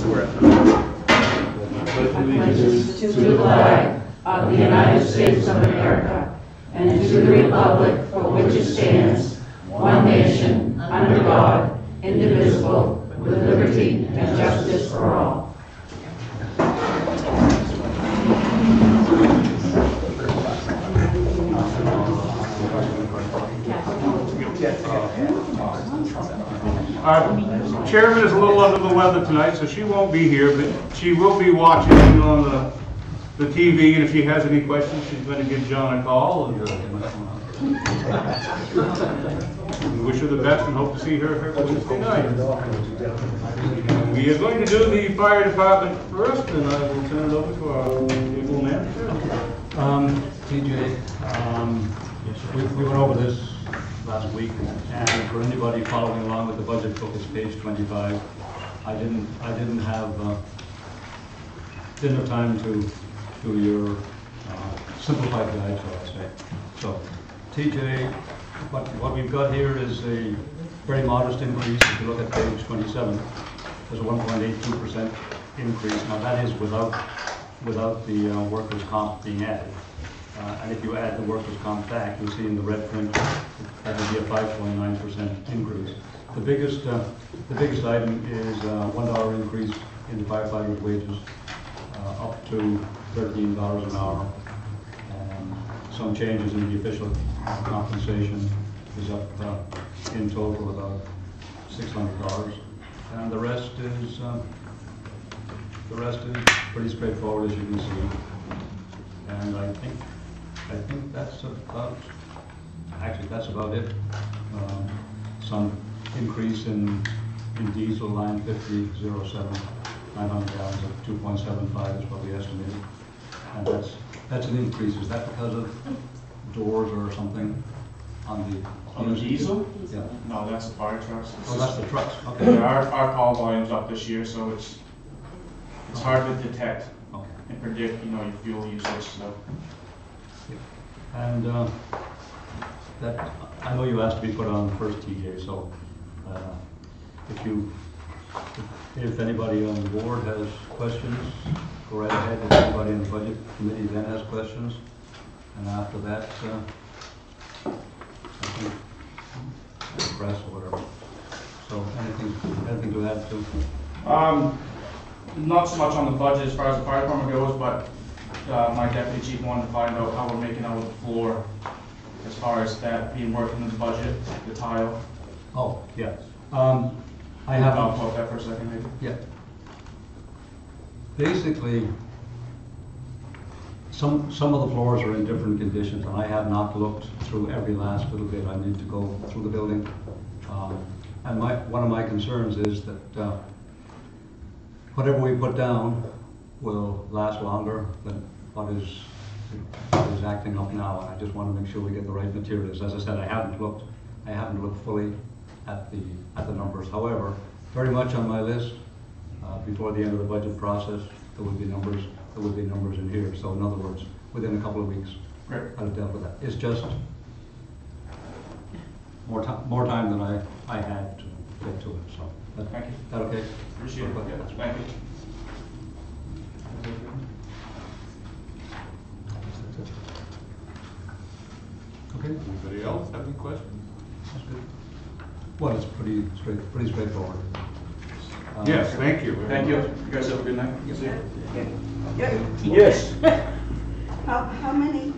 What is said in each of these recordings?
swear. Allegiance to the flag of the United States of America and to the republic for which it stands, one nation, under God, indivisible, with liberty and justice for all. Our chairman is a little under the weather tonight, so she won't be here, but she will be watching on the TV, and if she has any questions, she's going to give John a call. And we wish her the best and hope to see her Wednesday night. We are going to do the fire department first, and I will turn it over to our able manager. TJ, we went over this last week, and for anybody following along with the budget book, it's page 25. I didn't have time to do your simplified guide, shall I say. So, TJ, what we've got here is a very modest increase. If you look at page 27, there's a 1.82% increase. Now that is without the workers' comp being added. And if you add the workers' comp back, you'll see in the red print that would be a 5.9% increase. The biggest item is $1 increase in the firefighters' wages, up to $13 an hour. Some changes in the official compensation is up in total about $600, and the rest is pretty straightforward, as you can see. And I think that's about it. Some increase in diesel, line 5007, 900 gallons at 2.75 is what we estimated, and that's an increase. Is that because of doors or something on the diesel? Yeah. No, that's the fire trucks. Oh, that's the trucks. Okay. Yeah, our call volume's up this year, so it's hard to detect and predict, your fuel usage. So. And that I know you asked to be put on first, TJ. So if anybody on the board has questions, go right ahead. If anybody in the budget committee then has questions, and after that, I think press or whatever. So anything to add to? Not so much on the budget as far as the fire department goes, but my deputy chief wanted to find out how we're making out with the floor, as far as that being worked in the budget, the tile. Oh, yeah. I have talk about that for a second, maybe. Yeah. Basically, some of the floors are in different conditions, and I have not looked through every last little bit. I need to go through the building, and one of my concerns is that whatever we put down will last longer than what is acting up now. And I just want to make sure we get the right materials. As I said, I haven't looked fully at the numbers. However, very much on my list before the end of the budget process, there would be numbers in here. So in other words, within a couple of weeks, Great. I'd have dealt with that. It's just more time than I had to get to it. So Thank you. Is that okay? Appreciate it. Yeah, thank you. Okay. Anybody else have any questions? That's good. Well, it's pretty straightforward. Yes, thank you. Thank you. You guys have a good night. See you. Yes. How many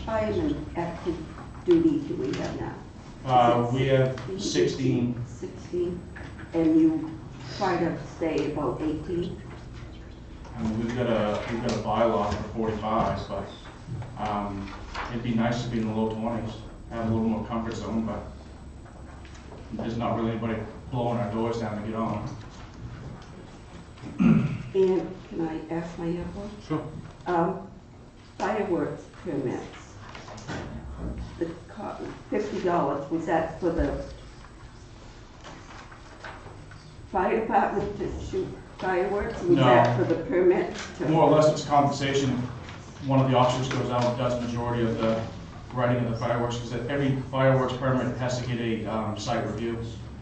firemen active duty do we have now? We have 16. 16, and you try to stay about 18? And we've got a bylaw for 45, but it'd be nice to be in the low 20s, have a little more comfort zone, but there's not really anybody blowing our doors down to get on. And can I ask my other one? Sure. Fireworks permits. The $50, was that for the fire department to shoot fireworks? Was No. that for the permit? More or less, it's compensation. One of the officers goes out and does the majority of the writing of the fireworks, because every fireworks permit has to get a site review.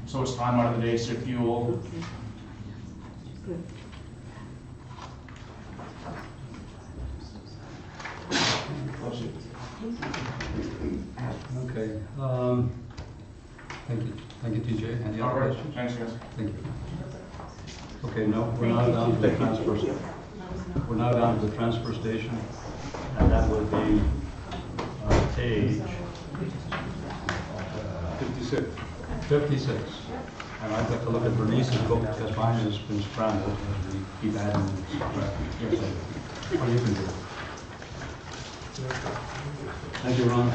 So it's time out of the day, so fuel, Good. Okay, thank you, TJ. Any All other right, questions? thanks, guys. Thank you. Okay, now, we're now down to the transfer, we're now down to the transfer station, and that will be page 56. 56. And I've got to look at Bernice's book because mine has been scrambled as we keep adding and subtracting. What you can do. Thank you, Ron.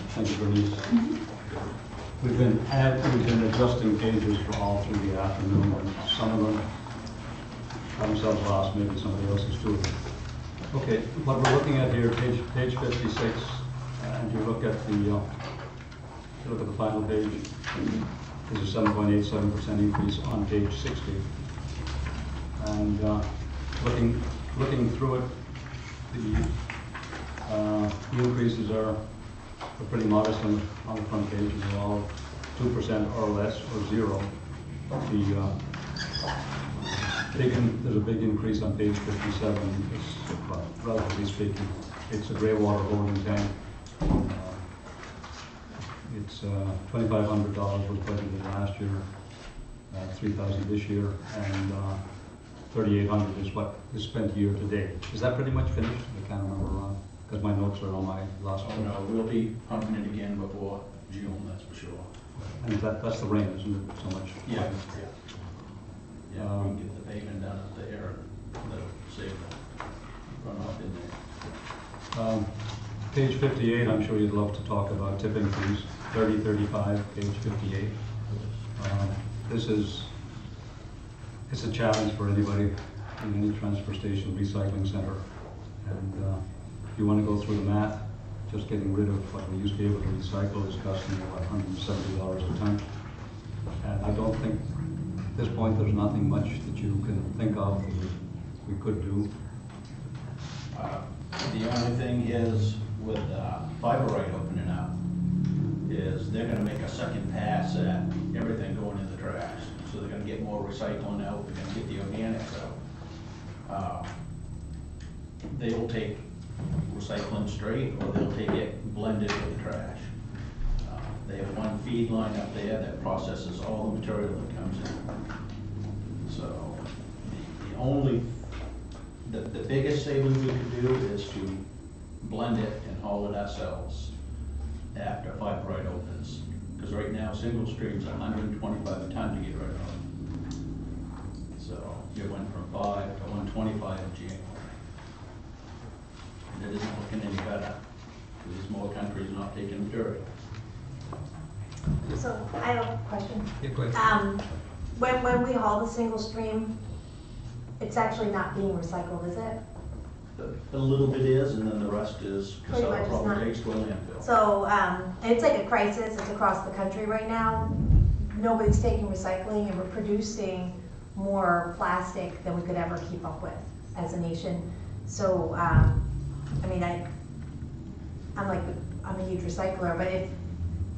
Thank you, Bernice. We've been adjusting pages for all through the afternoon, and some of them got themselves lost, maybe somebody else is doing it. Okay, what we're looking at here, page 56, and you look at the final page, is a 7.87% increase on page 60. And looking through it, the increases are pretty modest on the front page. They're all 2% or less, or zero. There's a big increase on page 57. It's, well, relatively speaking, it's a grey water holding tank. It's $2,500 was budgeted last year, $3,000 this year, and $3,800 is what is spent year to date. Is that pretty much finished? I can't remember, Ron, because my notes are on my last one. Oh, no, we'll be pumping it again before June, that's for sure. And that's the rain, isn't it, so much? Yeah, we can get the pavement down up there, and that'll save the runoff in there. Page 58, I'm sure you'd love to talk about tip increase, 3035, page 58. It's a challenge for anybody in any transfer station, recycling center. And if you want to go through the math, just getting rid of what we used to be able to recycle is costing you about $170 a ton. And I don't think, at this point, there's nothing much that you can think of that we could do. The only thing is with Fiberite opening up, is they're gonna make a second pass at everything going in the trash. So they're gonna get more recycling out, they're gonna get the organics out. They'll take recycling straight, or they'll take it blended with the trash. They have one feed line up there that processes all the material that comes in. So the biggest saving we could do is to blend it and haul it ourselves after Fiberite opens. Because right now, single stream's $125 a ton to get rid of. So it went from 5 to 125 in January. And it isn't looking any better, because there's more countries not taking material. So I have a question. Yeah, go ahead. When we haul the single stream, it's actually not being recycled, is it? A little bit is, and then the rest is, Pretty much Casella it's probably not. takes to a landfill. So it's like a crisis. It's across the country right now. Nobody's taking recycling, and we're producing more plastic than we could ever keep up with as a nation. So I mean, I'm a huge recycler, but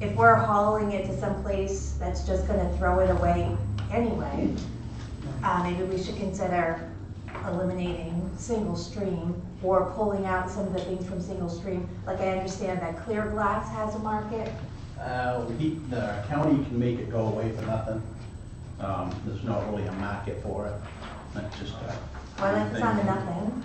if we're hauling it to some place that's just going to throw it away anyway, maybe we should consider eliminating single stream or pulling out some of the things from single stream. Like I understand that clear glass has a market. The county can make it go away for nothing. There's not really a market for it. That's just Well, that's not nothing.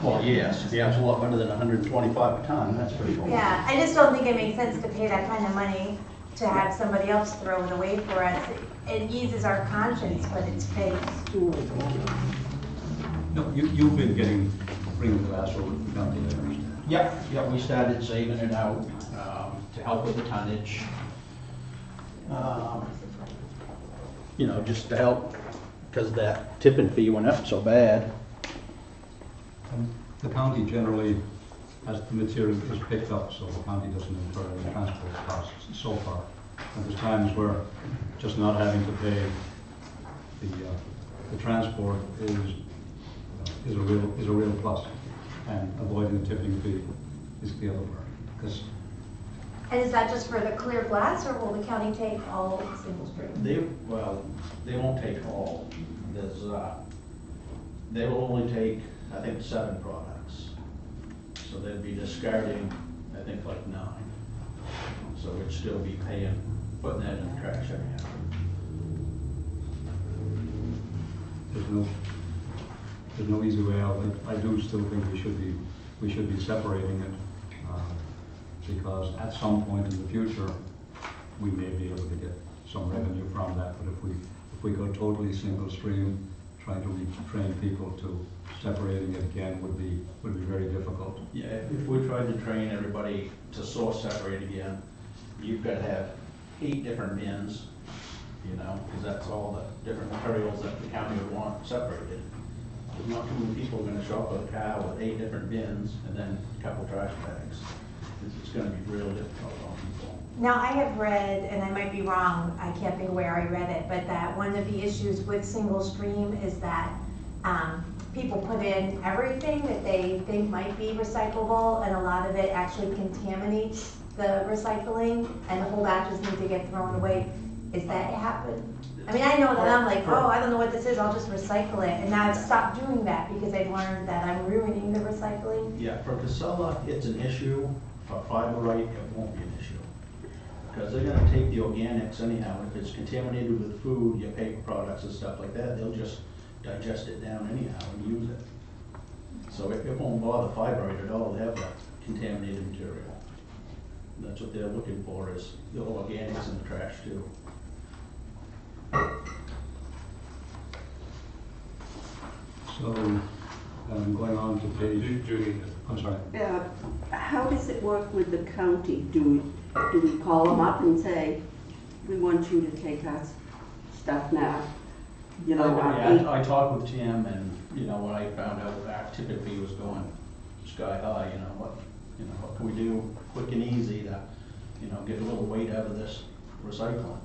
Well, yes, it's a lot better than 125 a ton, that's pretty cool. Yeah, I just don't think it makes sense to pay that kind of money to have somebody else throw it away for us. It eases our conscience, but it's fake. No, you've been bringing glass over to the county, I understand. Yep, we started saving it out to help with the tonnage. Just to help, because that tipping fee went up so bad. The county generally, as the material is picked up, so the county doesn't incur any transport costs so far. And there's times where just not having to pay the transport is a real plus, and avoiding the tipping fee is the other part. Because And is that just for the clear glass, or will the county take all single stream? They won't take all. There's, they will only take, I think, 7 products. So they'd be discarding, I think, like 9. So we'd still be paying, putting that in the trash anyhow. there's no easy way out. I do still think we should be separating it, because at some point in the future, we may be able to get some revenue from that. But if we go totally single stream, trying to retrain people to separating it again would be very difficult. Yeah, if we tried to train everybody to source separate again, you've got to have 8 different bins, you know, because that's all the different materials that the county would want separated. There's not too many people going to show up with a car with 8 different bins and then a couple trash bags. It's going to be real difficult on people. Now, I have read, and I might be wrong, I can't think of where I read it, but that one of the issues with single stream is that people put in everything that they think might be recyclable, and a lot of it actually contaminates the recycling, and the whole batches need to get thrown away. Is that happen? I mean, I know that I'm like, oh, I don't know what this is, I'll just recycle it, and now I've stopped doing that because I've learned that I'm ruining the recycling. Yeah, for Casella, it's an issue. For Fiberite, it won't be an issue. Because they're gonna take the organics anyhow. If it's contaminated with food, your paper products and stuff like that, they'll just digest it down anyhow and use it. So it won't bother Fiberite at all. They have that contaminated material. And that's what they're looking for, is the organics in the trash too. So, going on to page, Judy, I'm sorry. How does it work with the county? Do we call them up and say, we want you to take our stuff now? You know, I talked with Tim, and you know, when I found out that tippet fee was going sky high, what can we do quick and easy to, get a little weight out of this recycling?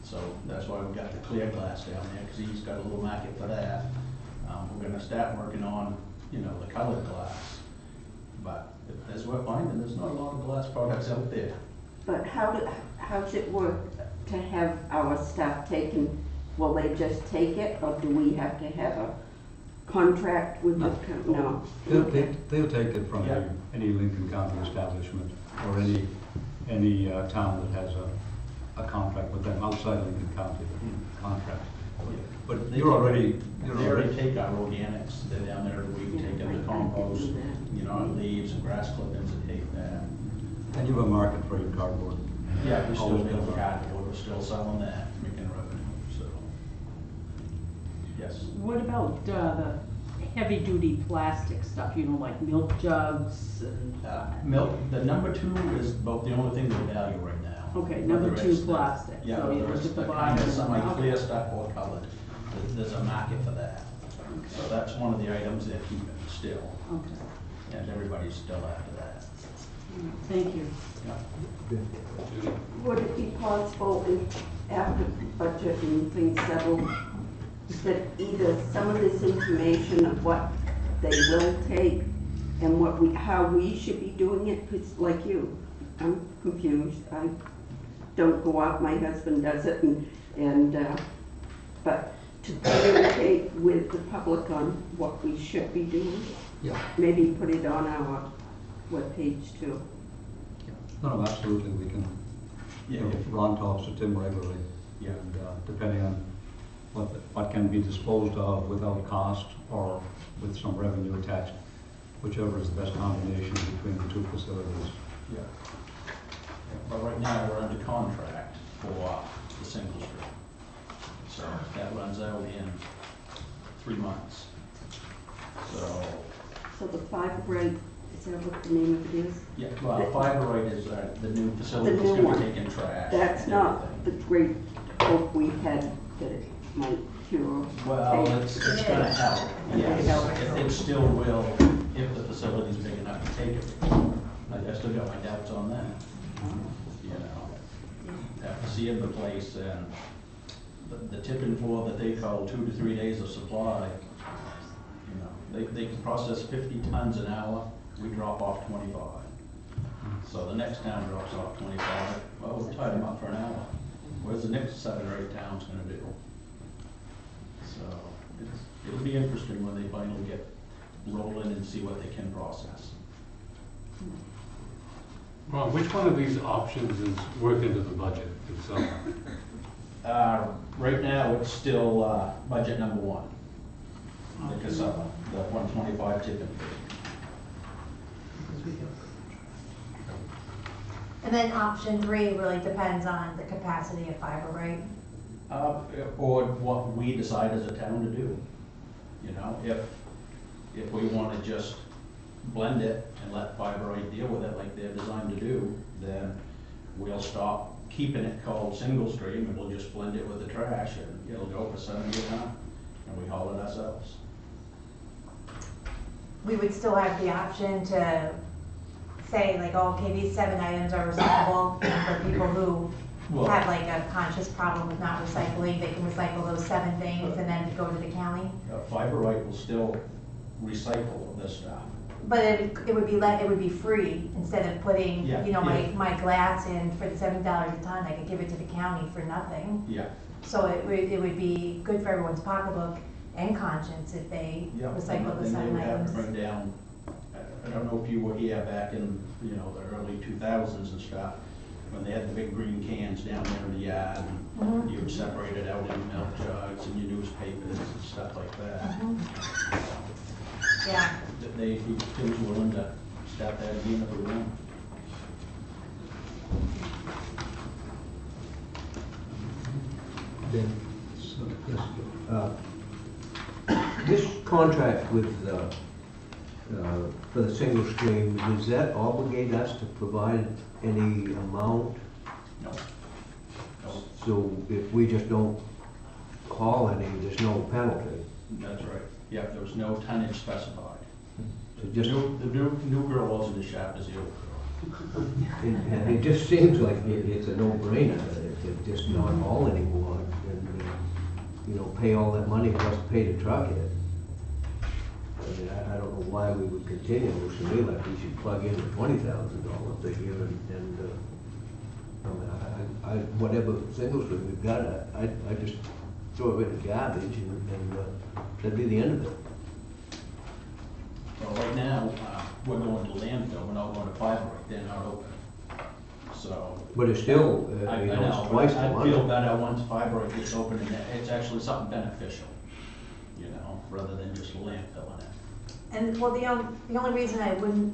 So that's why we got the clear glass down there, because he's got a little market for that. We're gonna start working on, the colored glass. But as we're finding, there's not a lot of glass products out there. But how's it work to have our stuff taken? Will they just take it, or do we have to have a contract with the company? No. They'll take it from Yeah. any Lincoln County establishment or any town that has a contract with them outside Lincoln County contract. But They you're already take our organics. They're down there every week taking the compost, our leaves and grass clippings, and take that. and you have a market for your cardboard. Yeah, we still Always build been. cardboard, we're still selling that, making revenue, so. Yes. What about the heavy-duty plastic stuff, like milk jugs and? Milk, the number 2 is about the only thing they value right now. Okay, number The 2 rest, plastic, Yeah, so you the look rest, at the the kind of bottom. semi-clear stuff or colored, there's a market for that. So that's one of the items they're keeping still, Okay, and everybody's still after that. thank you. Yeah. Would it be possible, after the budget and things settle, that either some of this information of what they will take and how we should be doing it, because like you, I'm confused. I don't go out, my husband does it, but to communicate with the public on what we should be doing, Yeah. maybe put it on our webpage too. No, absolutely, we can. Yeah. Ron talks to Tim regularly. Yeah. And depending on what can be disposed of without cost or with some revenue attached, whichever is the best combination between the 2 facilities. Yeah. But right now, we're under contract for the single stream. So that runs out in 3 months. So the Fiberite, is that what the name of it is? Yeah, well, Fiberite is the new facility The that's new gonna one. be taking trash. That's and not the everything. great hope we had that it might cure. Well, AIDS. it's gonna help, yes. help. It still will if the facility's big enough to take it. I still got my doubts on that. Have to see in the place, and the tipping floor that they call 2 to 3 days of supply, you know, they can process 50 tons an hour, we drop off 25. So the next town drops off 25, well, we'll tie them up for an hour. Where's the next 7 or 8 towns gonna do? So it'll be interesting when they finally get rolling and see what they can process. Ron, which one of these options is worked into the budget itself? Right now, it's still budget number 1. The Casella, the 125 tipping fee. And then option 3 really depends on the capacity of fiber, right? Or what we decide as a town to do. You know, if we want to just blend it and let Fiberite deal with it like they're designed to do, then we'll stop keeping it called single stream and we'll just blend it with the trash and it'll go for 70 a ton and we haul it ourselves. We would still have the option to say like, oh, okay, these 7 items are recyclable, and for people who Well- have like a conscious problem with not recycling, they can recycle those 7 things and then go to the county. Fiberite will still recycle this stuff. But it would be free, instead of putting, Yeah, you know, yeah. my glass in for the $7 a ton, I could give it to the county for nothing. Yeah. So it would be good for everyone's pocketbook and conscience if they Yeah, recycle the and they 7 would have to items. bring down, I don't know if you were here back in, you know, the early 2000s and stuff, when they had the big green cans down there in the yard, and Mhm. you would separate it out in milk jugs and your newspapers and stuff like that. Mhm. Yeah, He was willing to start that again if we want. Then, this contract with, for the single stream, does that obligate us to provide any amount? No. No, So if we just don't haul any, there's no penalty? that's right. Yeah, there was no tonnage specified. So just, The new girl wasn't as sharp as the old girl. and it just seems like it's a no-brainer to just not haul anymore and, you know, pay all that money plus pay to truck it. I mean, I don't know why we would continue, it looks to me like we should plug in the $20,000 figure and, I mean, whatever single stream we've got, I just throw it in the garbage and that'd be the end of it. Well, right now, we're going to landfill, we're not going to Fiberite, they're not open. So, But it's still, I you know, know, it's twice the I feel money. better once Fiberite gets open and it's actually something beneficial, you know, rather than just landfilling it. and well, the only reason I wouldn't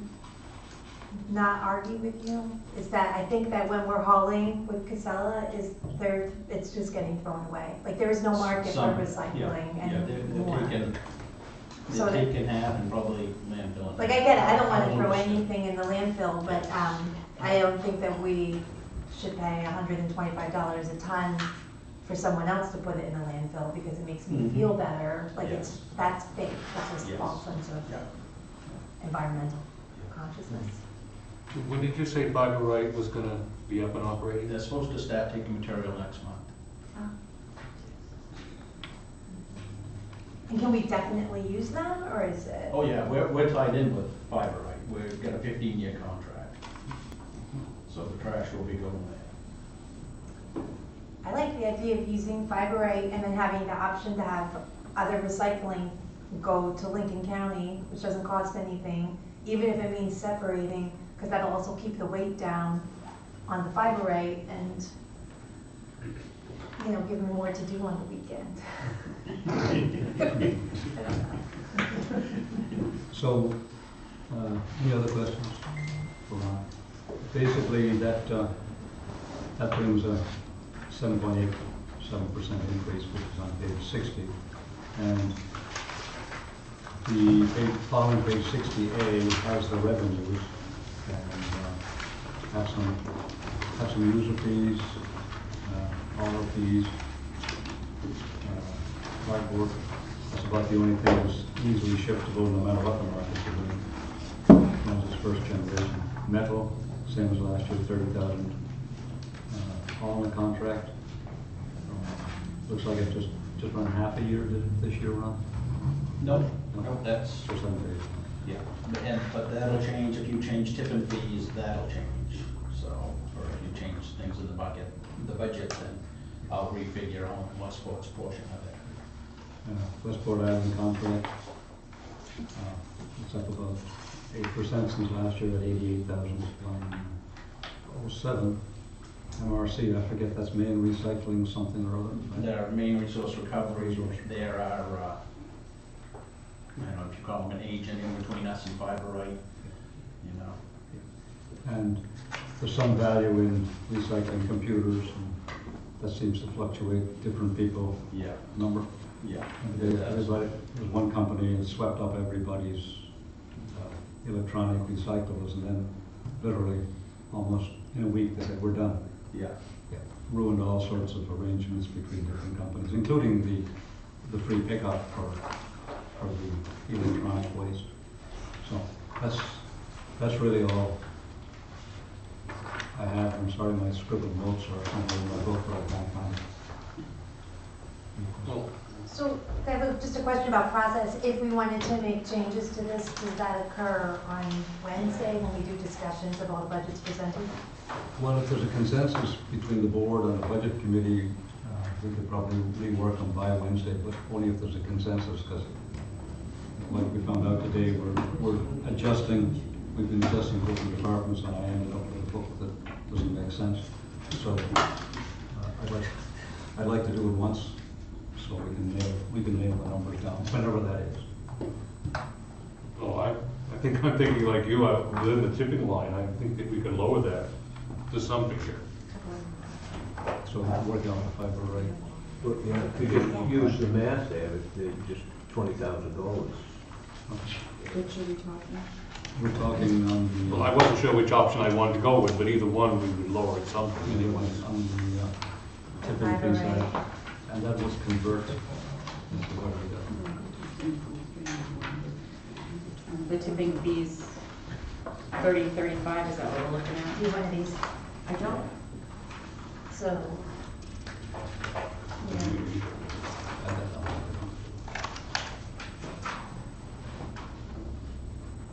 not argue with you is that I think that when we're hauling with Casella it's just getting thrown away. Like there is no market for Some- recycling Yeah, anymore. So they're that- taking half and probably landfilling. Like I get it, I don't wanna throw understand. anything in the landfill, but, I don't think that we should pay $125 a ton for someone else to put it in a landfill because it makes me Mhm. feel better. Like Yes. that's fake, that's a Yes. false sense of Yeah. environmental consciousness. When did you say Fiberite was gonna be up and operating? They're supposed to start taking material next month. And can we definitely use them, or is it? Oh, yeah, we're tied in with Fiberite. We've got a 15-year contract. So the trash will be going there. I like the idea of using Fiberite and then having the option to have other recycling go to Lincoln County, which doesn't cost anything, even if it means separating, because that'll also keep the weight down on the Fiberite and, you know, give me more to do on the weekend. I don't know. So, any other questions for Ron? Basically, that brings a 7.87% increase, which is on page 60. And the following page 60A has the revenues and have some user fees, auto fees, cardboard. That's about the only thing that's easily shiftable no matter what the markets are doing. That was its first generation. Metal, same as last year, 30,000 all in the contract. looks like it just run half a year, did it this year run? Nope, that's, Just under days. yeah, but that'll change, if you change tipping fees, that'll change. So, or if you change things in the budget, then I'll refigure on Westport's portion of it. Westport Island contract, it's up about 8% since last year at 88,007. MRC, I forget, that's main recycling something or other. right? Their main resource recovery, there are, I don't know if you call them an agent in between us and Fiberite, you know. And there's some value in recycling computers, and that seems to fluctuate, different people, Yeah, number. yeah. Everybody, there's one company that swept up everybody's electronic recyclables, and then literally almost in a week they said, we're done. Yeah. Ruined all sorts of arrangements between different companies, including the free pickup for the electronic waste. So that's really all I have. I'm sorry my scribbled notes are somewhere in my book, but I can't find it. Well, So I have just a question about process. If we wanted to make changes to this, does that occur on Wednesday when we do discussions of all the budgets presented? Well, if there's a consensus between the board and the budget committee, we could probably rework them by Wednesday, but only if there's a consensus, because like we found out today, we're adjusting, we've been adjusting different departments, and I ended up with a book that doesn't make sense. So I'd like to do it once, so we can nail the numbers down, whenever that is. well, I think I'm thinking like you, within the tipping line, I think that we could lower that to some degree. So we can work out the fiber rate. But, yeah, if you just use the math there, it's just $20,000. Which are we talking? We're talking on the. Well, I wasn't sure which option I wanted to go with, but either one we would lower at some point. Anyway, on the tipping fee side, and that was convert. Into what we got. The tipping fees, 30, 35, is that what we're looking Do at? you want these? I don't. So, yeah.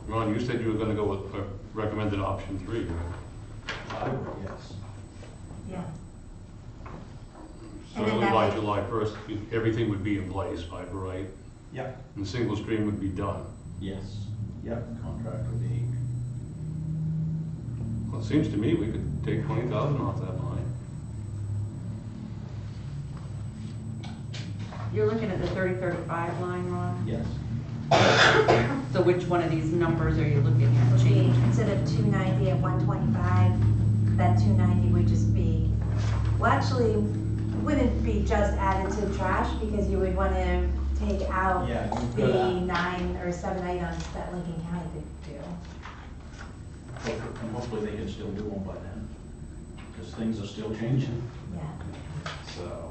Ron, you said you were gonna go with recommended option 3, right? Yes. Yeah. So And then only that by would- July 1st, everything would be in place, fiber, right? Yep. And single stream would be done. Yes. Yep, contract would be. Well, it seems to me we could take 20,000 off that line. You're looking at the 30, 35 line, Ron? Yes. So which one of these numbers are you looking at Would be, change? instead of 290 at 125, that 290 would just be, well, actually, it wouldn't be just added to trash, because you would want to take out Yeah, you've the got 9 or 7 items that Lincoln County could do. and hopefully they can still do them by then, because things are still changing, Yeah. so.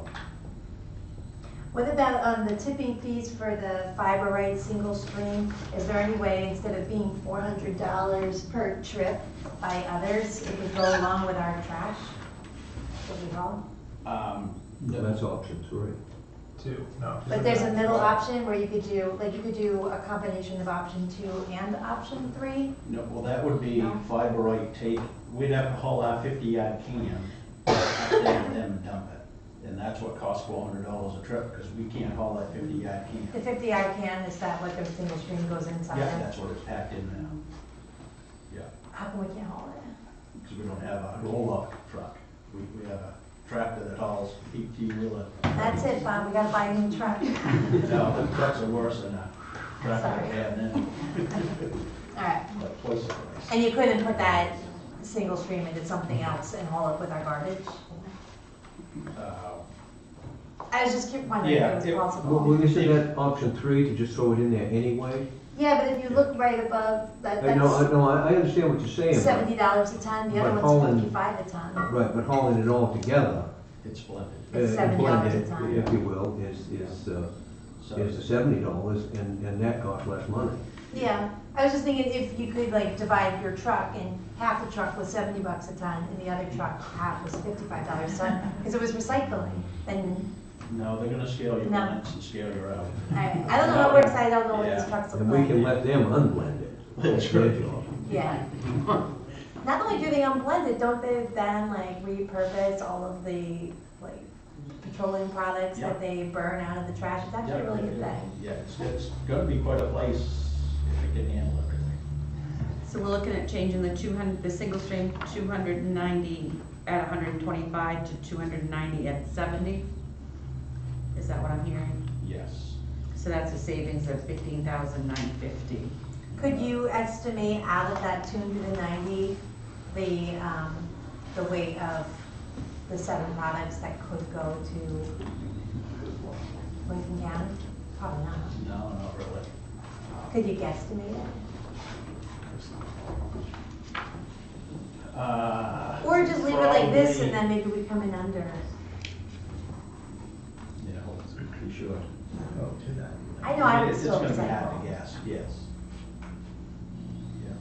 What about on the tipping fees for the fiber right single stream? Is there any way, instead of being $400 per trip by others, it could go along with our trash? Would we all? That's option 3. But there's a middle option where you could do, like you could do a combination of option 2 and option 3? No, well, that would be No. Fiberite take, we'd have to haul our 50-yard can up there to them and dump it. And that's what costs $400 a trip, because we can't haul that 50-yard The can. 50-yard can, is that what the single stream goes inside Yeah, of? that's what it's packed in now. Yeah, How come we can't haul it? because we don't have a roll-up truck. We have a tractor that hauls 18-wheeler. That's it, Bob, we gotta buy a new truck. No, the trucks are worse than a tractor Sorry. we have now, All right, like twice the price. and you couldn't put that single stream into something else and haul it with our garbage? I was just wondering Yeah, if it it- was possible. Well, isn't that option 3 to just throw it in there anyway? Yeah, but if you look right above, I understand what you're saying. that's but- $70 a ton, the other But one's hauling- 55 a ton. Right, but hauling it all together, It's blended. It's $70 blended, a ton. if you will, is So, the $70, and that costs less money. Yeah, I was just thinking if you could like divide your truck and half the truck was $70 a ton and the other truck half was $55 a ton, because it was recycling, then No, they're gonna scale your No. plants and scale your out. I don't know how it works, I don't know what Yeah. these trucks look And we can like. let them unblend it. That's their job. Yeah. Not only do they unblend it, don't they then like repurpose all of the like petroleum products that they burn out of the trash? It's actually a really good thing. Yeah, it's gonna be quite a place if it can handle everything. So we're looking at changing the single stream 290 at 125 to 290 at 70? Is that what I'm hearing? Yes. So that's a savings of 15,950. Could you estimate out of that 290, the weight of the 7 products that could go to Lincoln County? Probably not. No, not really. Could you guesstimate it? Or just leave it like this and then maybe we come in under. You know, it's pretty sure. I know, I would It's still gonna be hard recycle. to guess, yes. Yeah.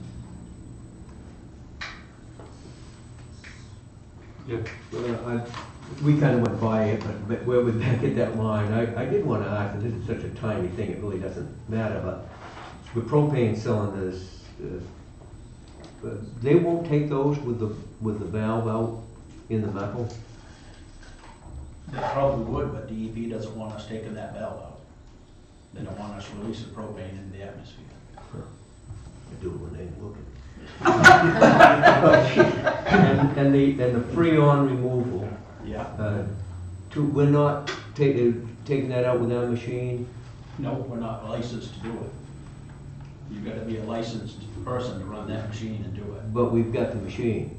Yeah. Well, we kind of went by it, but where we're back at that line, I did want to ask, and this is such a tiny thing, it really doesn't matter, but the propane cylinders, they won't take those with the valve out in the metal? They probably would, but DEP doesn't want us taking that valve out. They don't want us releasing propane into the atmosphere. They do it when they ain't looking. And the freon removal, Yeah. we're not taking that out with our machine? No, we're not licensed to do it. You've got to be a licensed person to run that machine and do it. But we've got the machine.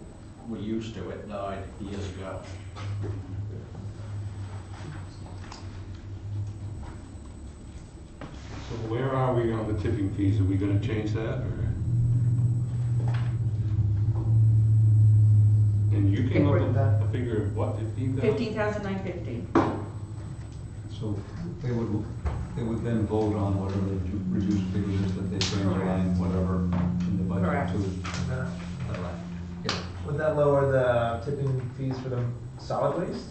We used to, it died years ago. So where are we on the tipping fees? Are we gonna change that, or? And you came up with a figure of what, 15,000? 15,950. So they would then vote on whatever the reduced figures that they bring to line, whatever, in the budget Correct. to. Would that lower the tipping fees for the solid waste,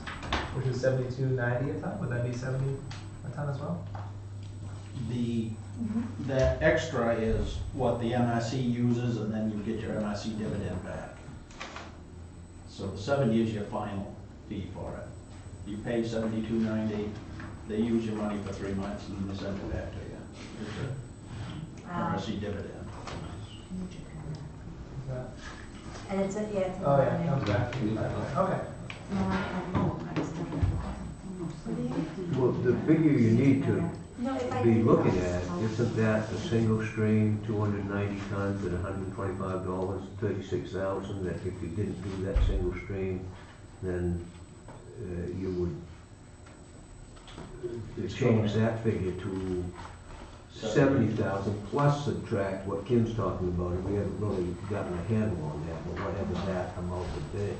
which is $72.90 a ton? Would that be 70 a ton as well? The extra is what the MRC uses, and then you get your MRC dividend back. So the 70 is your final fee for it. You pay $72.90, they use your money for 3 months, and then they send it back to you. It's a Wow. MRC dividend. Is that- And it's, yeah, it's. Oh, yeah, it comes back. Okay. Well, the figure you need to No, if I be did looking that, at, isn't that a single stream, 290 tons at $125, 36,000, that if you didn't do that single stream, then you would change that figure to 70,000 plus subtract what Kim's talking about, and we haven't really gotten a handle on that, but whatever that amount would be.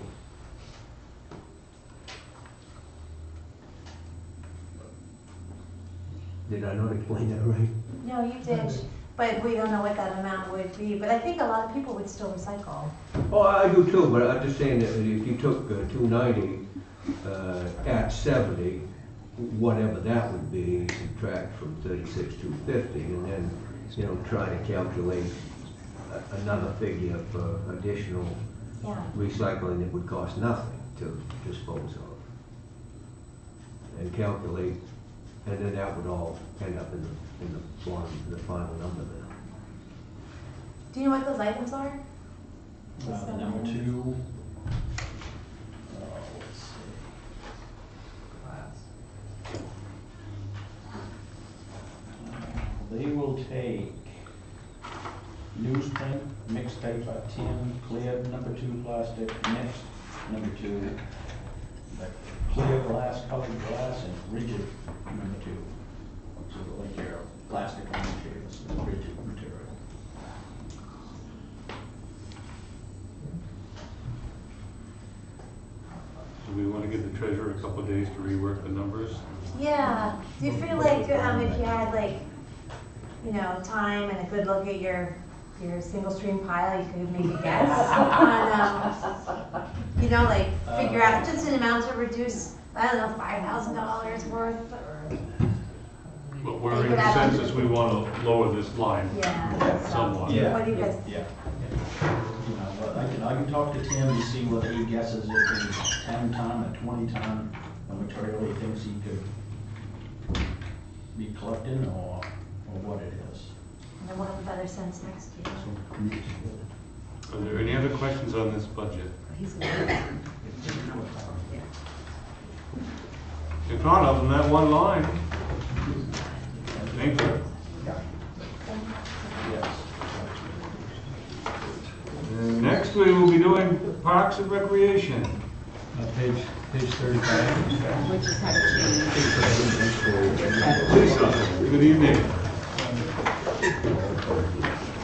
Did I not explain that right? No, you did, but we don't know what that amount would be, but I think a lot of people would still recycle. Oh, I do too, but I'm just saying that if you took 290 at 70, whatever that would be, subtract from 36,250, and then, you know, try to calculate another figure for additional Yeah. recycling that would cost nothing to dispose of. And calculate, and then that would all end up in the bottom, the final number there. Do you know what those items are? The number 2, let's see. They will take newsprint, mixed paper, tin, clear, number 2 plastic, mixed, number 2, the clear glass, colored glass, and rigid, number 2. So like your plastic on materials, rigid material. Do we want to give the treasurer a couple of days to rework the numbers? Yeah, do you feel like, if you had like, you know, time and a good look at your single stream pile, you could make a guess on, you know, like figure out just an amount to reduce I don't know, $5,000 worth or, But we're in consensus, we want to lower this line yeah. somewhat. Yeah. What do you guys? Yeah. You know, but I can talk to Tim and see whether he guesses it is 10 ton or 20 ton, how much trailer he thinks he could be collecting or what it is. And then we'll have a better sense next year. Are there any other questions on this budget? He's gonna. If not, other than that one line. Thank you. Yes. Next, we will be doing Parks and Recreation. Page 35. Which is how to change. Lisa, good evening.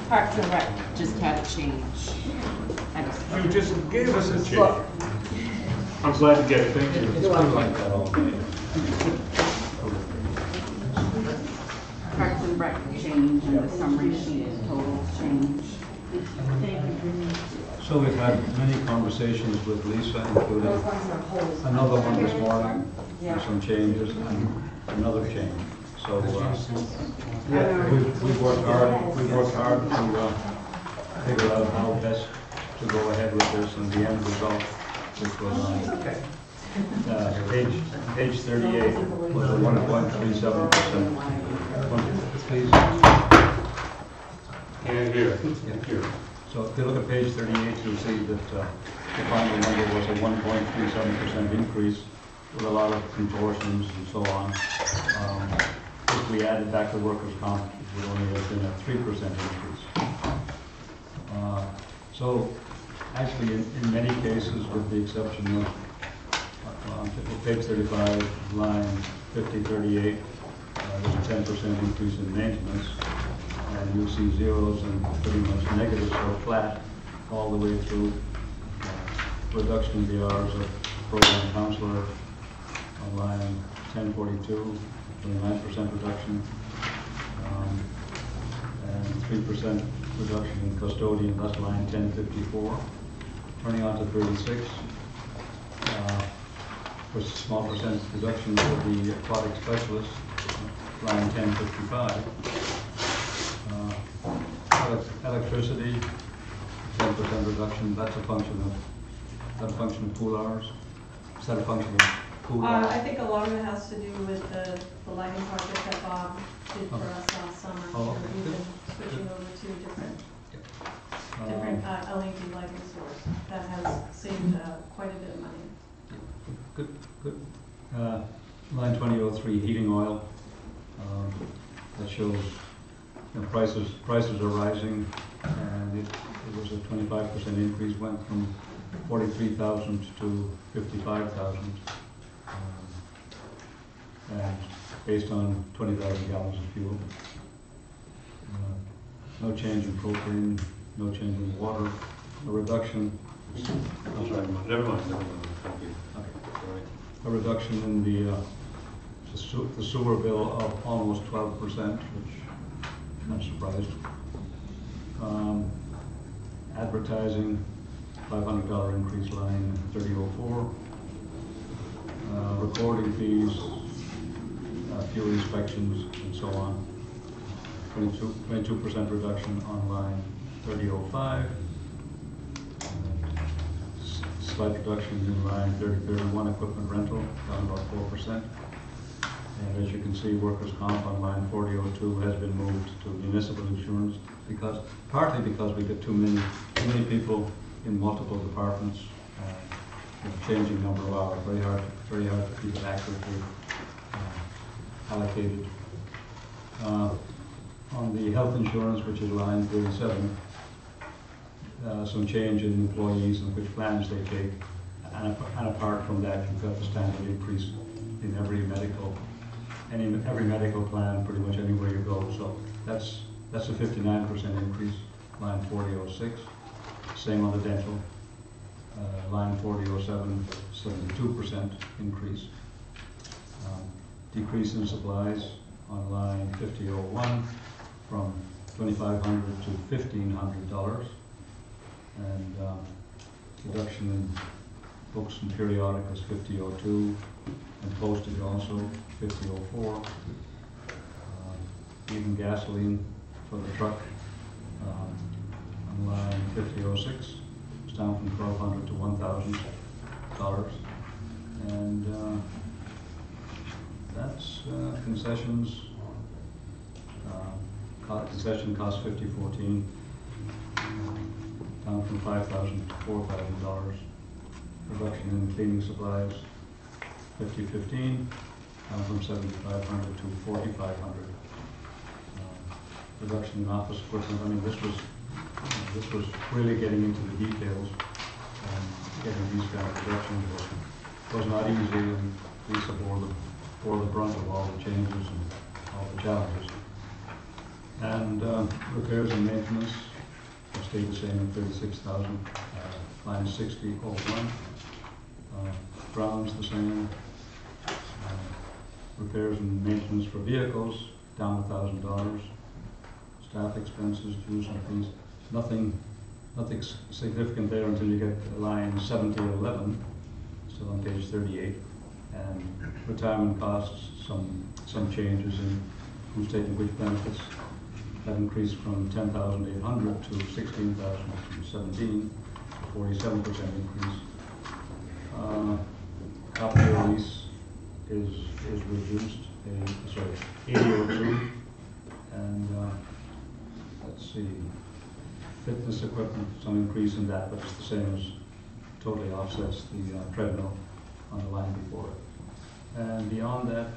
Parks and Rec just had to change. You just gave us a check. I'm glad to get it, thank you. It's been like that all day. Parks and Rec change and the summary sheet total change. So we've had many conversations with Lisa, including another one this morning, with some changes and another change. So we've worked hard to figure out how best to go ahead with this, and the end result, which was on page 38, was a 1.37%. Please. And here. So if you look at page 38, you'll see that the final number was a 1.37% increase with a lot of contortions and so on. If we added back the workers' comp, it would only have been a 3% increase. So actually, in many cases, with the exception of page 35, line 5038, there's a 10% increase in maintenance. And you'll see zeros and pretty much negatives, so flat all the way through. Reduction in the hours of program counselor on line 1042, 29% reduction, and 3% reduction in custodian, that's line 1054. Turning on to 36, with a small percent reduction for the aquatic specialist, line 1055. Electricity, 10% reduction, that's a function of pool hours? Is that a function of pool hours? I think a lot of it has to do with the lighting project that Bob did for us last summer. Oh, okay. We've been switching over to different LED lighting source. That has saved quite a bit of money. Good. Line 2003, heating oil. That shows prices are rising, and it was a 25% increase, went from 43,000 to 55,000, and based on 20,000 gallons of fuel. No change in propane, no change in water, a reduction. I'm sorry, never mind, thank you. Okay. A reduction in the sewer bill of almost 12%, which I'm surprised. Advertising, $500 increase, line 3004. Recording fees, fuel inspections, and so on. 22% reduction on line 3005. Slight reduction in line 3031, equipment rental, down about 4%. And as you can see, workers' comp on line 4002 has been moved to municipal insurance partly because we get too many people in multiple departments, with changing number of hours. Very hard to keep it accurately allocated. On the health insurance, which is line 37, some change in employees and which plans they take, and apart from that, you've got the standard increase in every medical plan, pretty much anywhere you go. So that's a 59% increase, line 4006. Same on the dental, line 4007, 72% increase. Decrease in supplies on line 5001 from $2,500 to $1,500, and reduction in Books and periodicals, 5002, and postage also, 5004. Even gasoline for the truck, on line 5006, it's down from $1,200 to $1,000. And that's concessions. Concession cost 5014, down from $5,000 to $4,000. Reduction in cleaning supplies 5015, down from 7,500 to 4,500. Reduction in office equipment. I mean, this was really getting into the details and getting these kind of reductions was not easy, and Lisa bore the brunt of all the changes and all the challenges. And repairs and maintenance have stayed the same at 36,000. Line 6001. Grounds the same. Repairs and maintenance for vehicles down $1,000. Staff expenses, dues and fees, nothing significant there until you get to line 7011, still on page 38, and retirement costs, some changes in who's taking which benefits. That increased from 10,800 to 16,017, 47% increase. Copier lease is reduced, 8002, and let's see, fitness equipment, some increase in that, but it's the same as, totally offsets the treadmill on the line before it. And beyond that,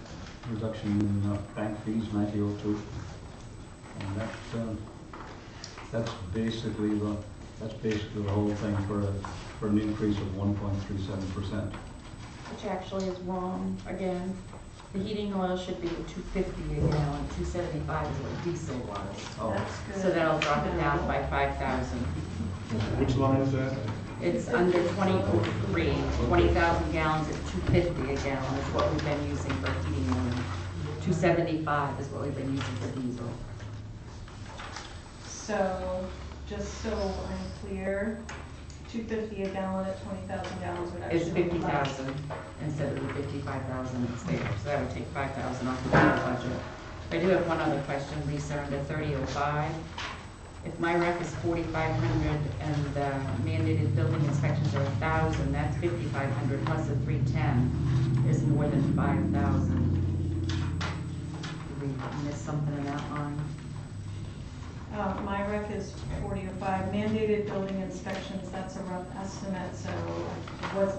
reduction in bank fees, 9002. And that's basically the whole thing for an increase of 1.37%. Which actually is wrong, again. The heating oil should be $2.50 a gallon, $2.75 is what diesel was. Oh, That's good. So that'll drop it down by 5,000. Which line is that? It's under 2003, 20,000 gallons at $2.50 a gallon is what we've been using for heating oil. $2.75 is what we've been using for diesel. So, just so I'm clear, $2.50 a gallon at 20,000 gallons would actually It's be 50,000 instead of the 55,000 that's there. So that would take 5,000 off the budget. I do have one other question, Lisa, under 3005. If my rec is 4,500 and the mandated building inspections are 1,000, that's 5,500 plus the 310 is more than 5,000. Did we miss something in that line? My rec is 4005. Mandated building inspections, that's a rough estimate, so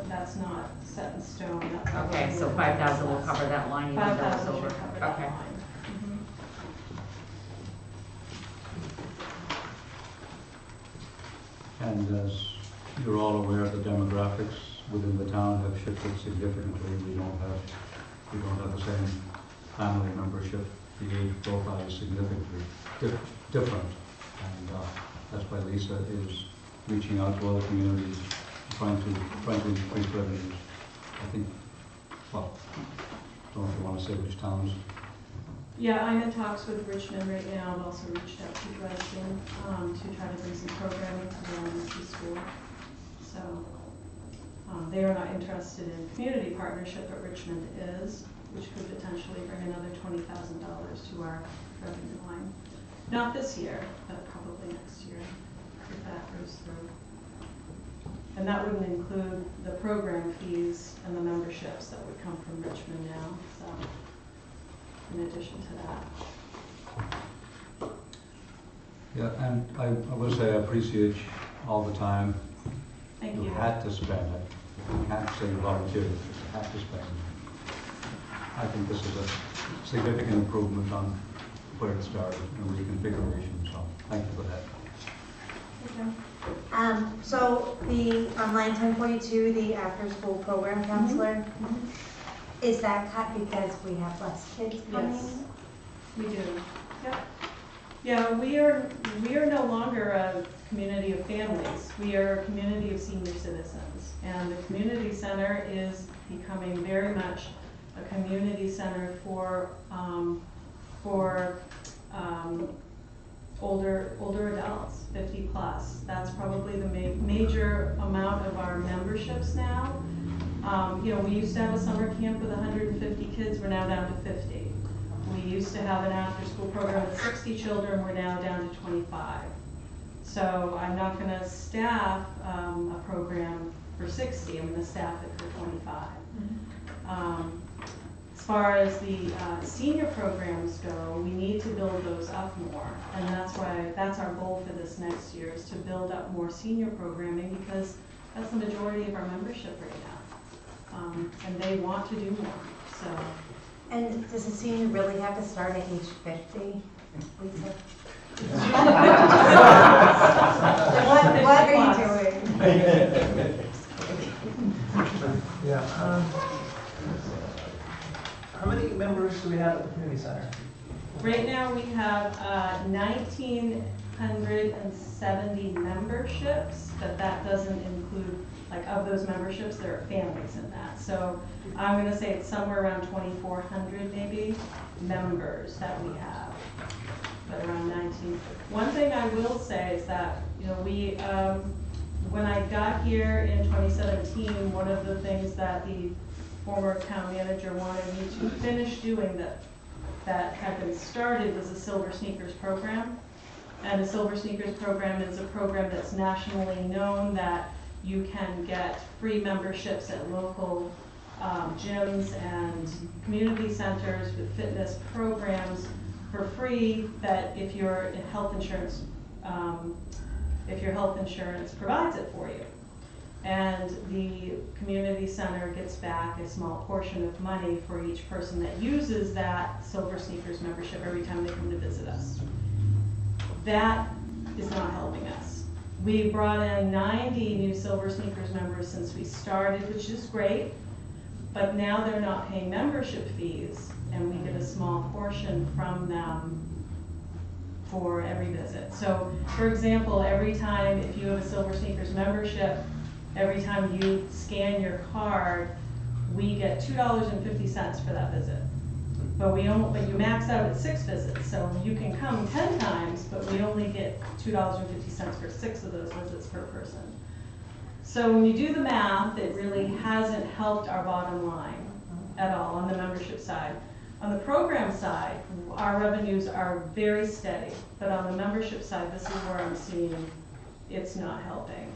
that's not set in stone. That's Okay, so 5,000 will cover that line even though it's 5,000 over. should cover that Okay. line. and as you're all aware, the demographics within the town have shifted significantly. We don't have the same family membership. The age profile is significantly different, and that's why Lisa is reaching out to other communities, trying to increase revenues. I think, well, I don't know if you want to say which towns. Yeah, I'm in talks with Richmond right now. I've also reached out to Dresden to try to bring some programming to the elementary school. So they are not interested in community partnership, but Richmond is, which could potentially bring another $20,000 to our revenue line. Not this year, but probably next year, if that goes through. And that wouldn't include the program fees and the memberships that would come from Richmond now, so in addition to that. Yeah, and I will say I appreciate all the time. Thank You you. had to spend it. You can't say you volunteered, you had to spend it. I think this is a significant improvement on where it started and reconfiguration, so thank you for that. Okay. So on line 1042, the after-school program counselor, is that cut because we have less kids coming? Yes, we do. Yep. Yeah, we are no longer a community of families. We are a community of senior citizens. And the community center is becoming very much a community center for older adults, 50 plus. That's probably the major amount of our memberships now. We used to have a summer camp with 150 kids, we're now down to 50. We used to have an after-school program with 60 children, we're now down to 25. So I'm not gonna staff a program for 60, I'm gonna staff it for 25. As far as the senior programs go, we need to build those up more. And that's our goal for this next year, is to build up more senior programming, because that's the majority of our membership right now. And they want to do more, so. And does a senior really have to start at age 50, Lisa? What are you doing? Yeah. How many members do we have at the community center? Right now, we have 1,970 memberships, but that doesn't include, like, of those memberships, there are families in that. So I'm gonna say it's somewhere around 2,400 maybe members that we have, but around 19. One thing I will say is that, we, when I got here in 2017, one of the things that the former town manager wanted me to finish doing that had been started was a Silver Sneakers program. And the Silver Sneakers program is a program that's nationally known, that you can get free memberships at local gyms and community centers with fitness programs for free, that if your health insurance provides it for you. And the community center gets back a small portion of money for each person that uses that Silver Sneakers membership every time they come to visit us. That is not helping us. We brought in 90 new Silver Sneakers members since we started, which is great, but now they're not paying membership fees, and we get a small portion from them for every visit. So, for example, every time, if you have a Silver Sneakers membership, every time you scan your card, we get $2.50 for that visit. But you max out at 6 visits, so you can come 10 times, but we only get $2.50 for 6 of those visits per person. So when you do the math, it really hasn't helped our bottom line at all on the membership side. On the program side, our revenues are very steady, but on the membership side, this is where I'm seeing it's not helping.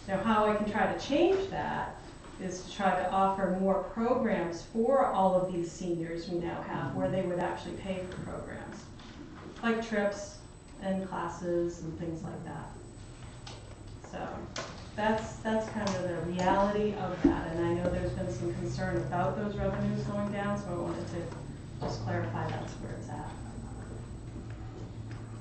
Now, how I can try to change that is to try to offer more programs for all of these seniors we now have, where they would actually pay for programs, like trips and classes and things like that. So that's kind of the reality of that, and I know there's been some concern about those revenues going down, so I wanted to just clarify that's where it's at.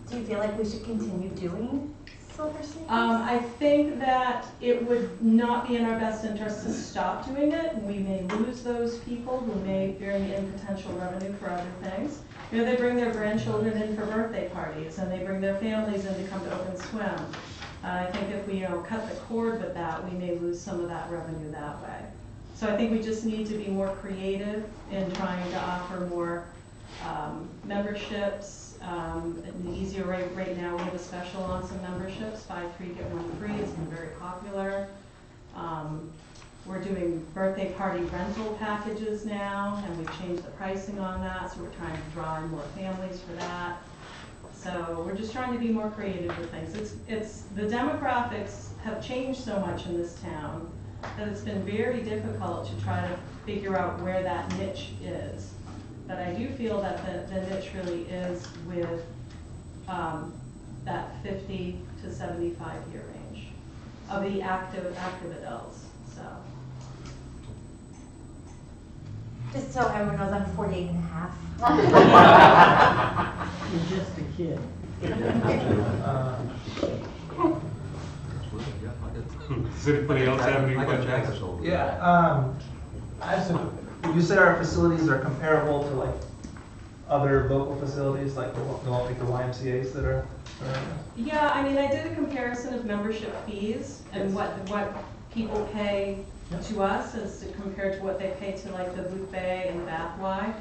Do you feel like we should continue doing Silver Sneakers? I think that it would not be in our best interest to stop doing it, and we may lose those people who may bring in potential revenue for other things. They bring their grandchildren in for birthday parties, and they bring their families in to come to Open Swim. I think if we cut the cord with that, we may lose some of that revenue that way. So I think we just need to be more creative in trying to offer more memberships. An easier rate right now, we have a special on some memberships, 5 free, get 1 free. It's been very popular. We're doing birthday party rental packages now, and we've changed the pricing on that, so we're trying to draw in more families for that. So we're just trying to be more creative with things. The demographics have changed so much in this town that it's been very difficult to try to figure out where that niche is. But I do feel that the niche really is with that 50 to 75 year range of the active adults. So. Just so everyone knows, I'm 48 and a half. You're just a kid. Does anybody else have any questions? Yeah, you said our facilities are comparable to like other local facilities, like the YMCA's that are Yeah, I mean, I did a comparison of membership fees and what people pay to us as compared to what they pay to like the Boothbay and Bath Y.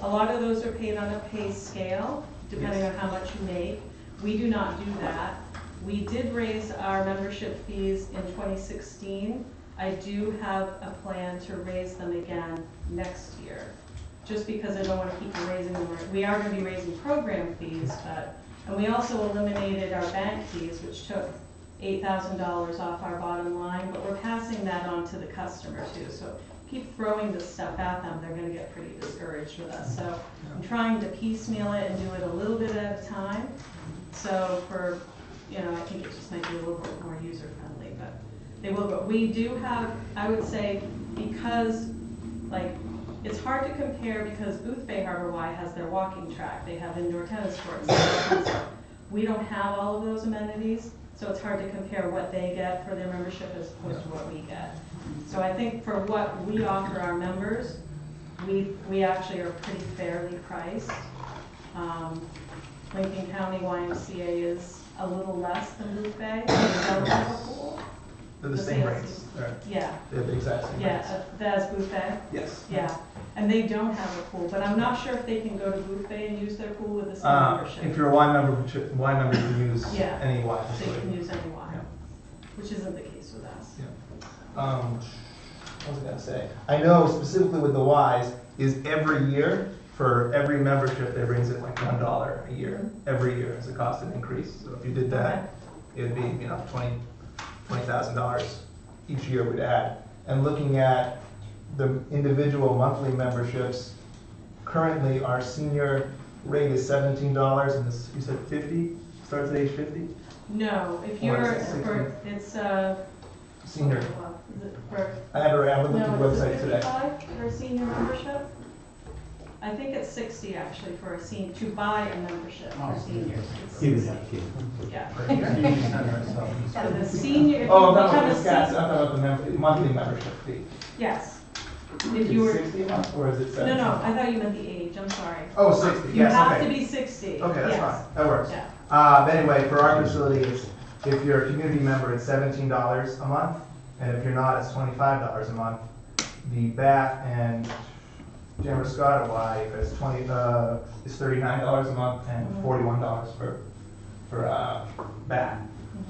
A lot of those are paid on a pay scale, depending on how much you make. We do not do that. We did raise our membership fees in 2016 I do have a plan to raise them again next year, just because I don't want to keep raising them. We are going to be raising program fees, and we also eliminated our bank fees, which took $8,000 off our bottom line, but we're passing that on to the customer too. So keep throwing this stuff at them, they're going to get pretty discouraged with us. So I'm trying to piecemeal it and do it a little bit at a time. So for, I think it just might be a little bit more user friendly, but they will go. We do have, I would say, because it's hard to compare because Boothbay Harbor Y has their walking track, they have indoor tennis courts, and all that kind of stuff. We don't have all of those amenities, so it's hard to compare what they get for their membership as opposed to what we get. So I think for what we offer our members, we actually are pretty fairly priced. Lincoln County YMCA is a little less than Boothbay. They don't have a pool. They're the same rates. Yeah. They're the exact same rates. Yeah, that's Boothbay? Yes. Yeah, and they don't have a pool, but I'm not sure if they can go to Boothbay and use their pool with the same membership. If you're a Y member, you can use Yeah. any Y So you facility. can use any Y, Yeah. which isn't the case with us. What was I gonna say? I know specifically with the Ys is every year, for every membership, they raise it like $1 a year, every year as a cost of increase. So if you did that, it'd be, $20,000 each year would add. And looking at the individual monthly memberships, currently our senior rate is $17, and this, you said 50, starts at age 50? No, if Or you're, is it 60? it's, Senior. is it for, I have it, I looked at the no, is it website today. 55 for a senior membership? I think it's 60 actually for a senior, to buy a membership for seniors. It's Give it 60. that kid. Yeah. So So the senior, if Oh, you no, become a it's got, I'm senior, talking about the monthly membership fee. yes. If Is you it were, 60 a month, or is it 70? no, I thought you meant the age, I'm sorry. Oh, 60, You yes, have to okay. be 60. Okay, that's yes. fine, that works. Yeah. But anyway, for our facility, if you're a community member, it's $17 a month, and if you're not, it's $25 a month. The Bath and Damascotta Y is $39 a month and $41 for Bath.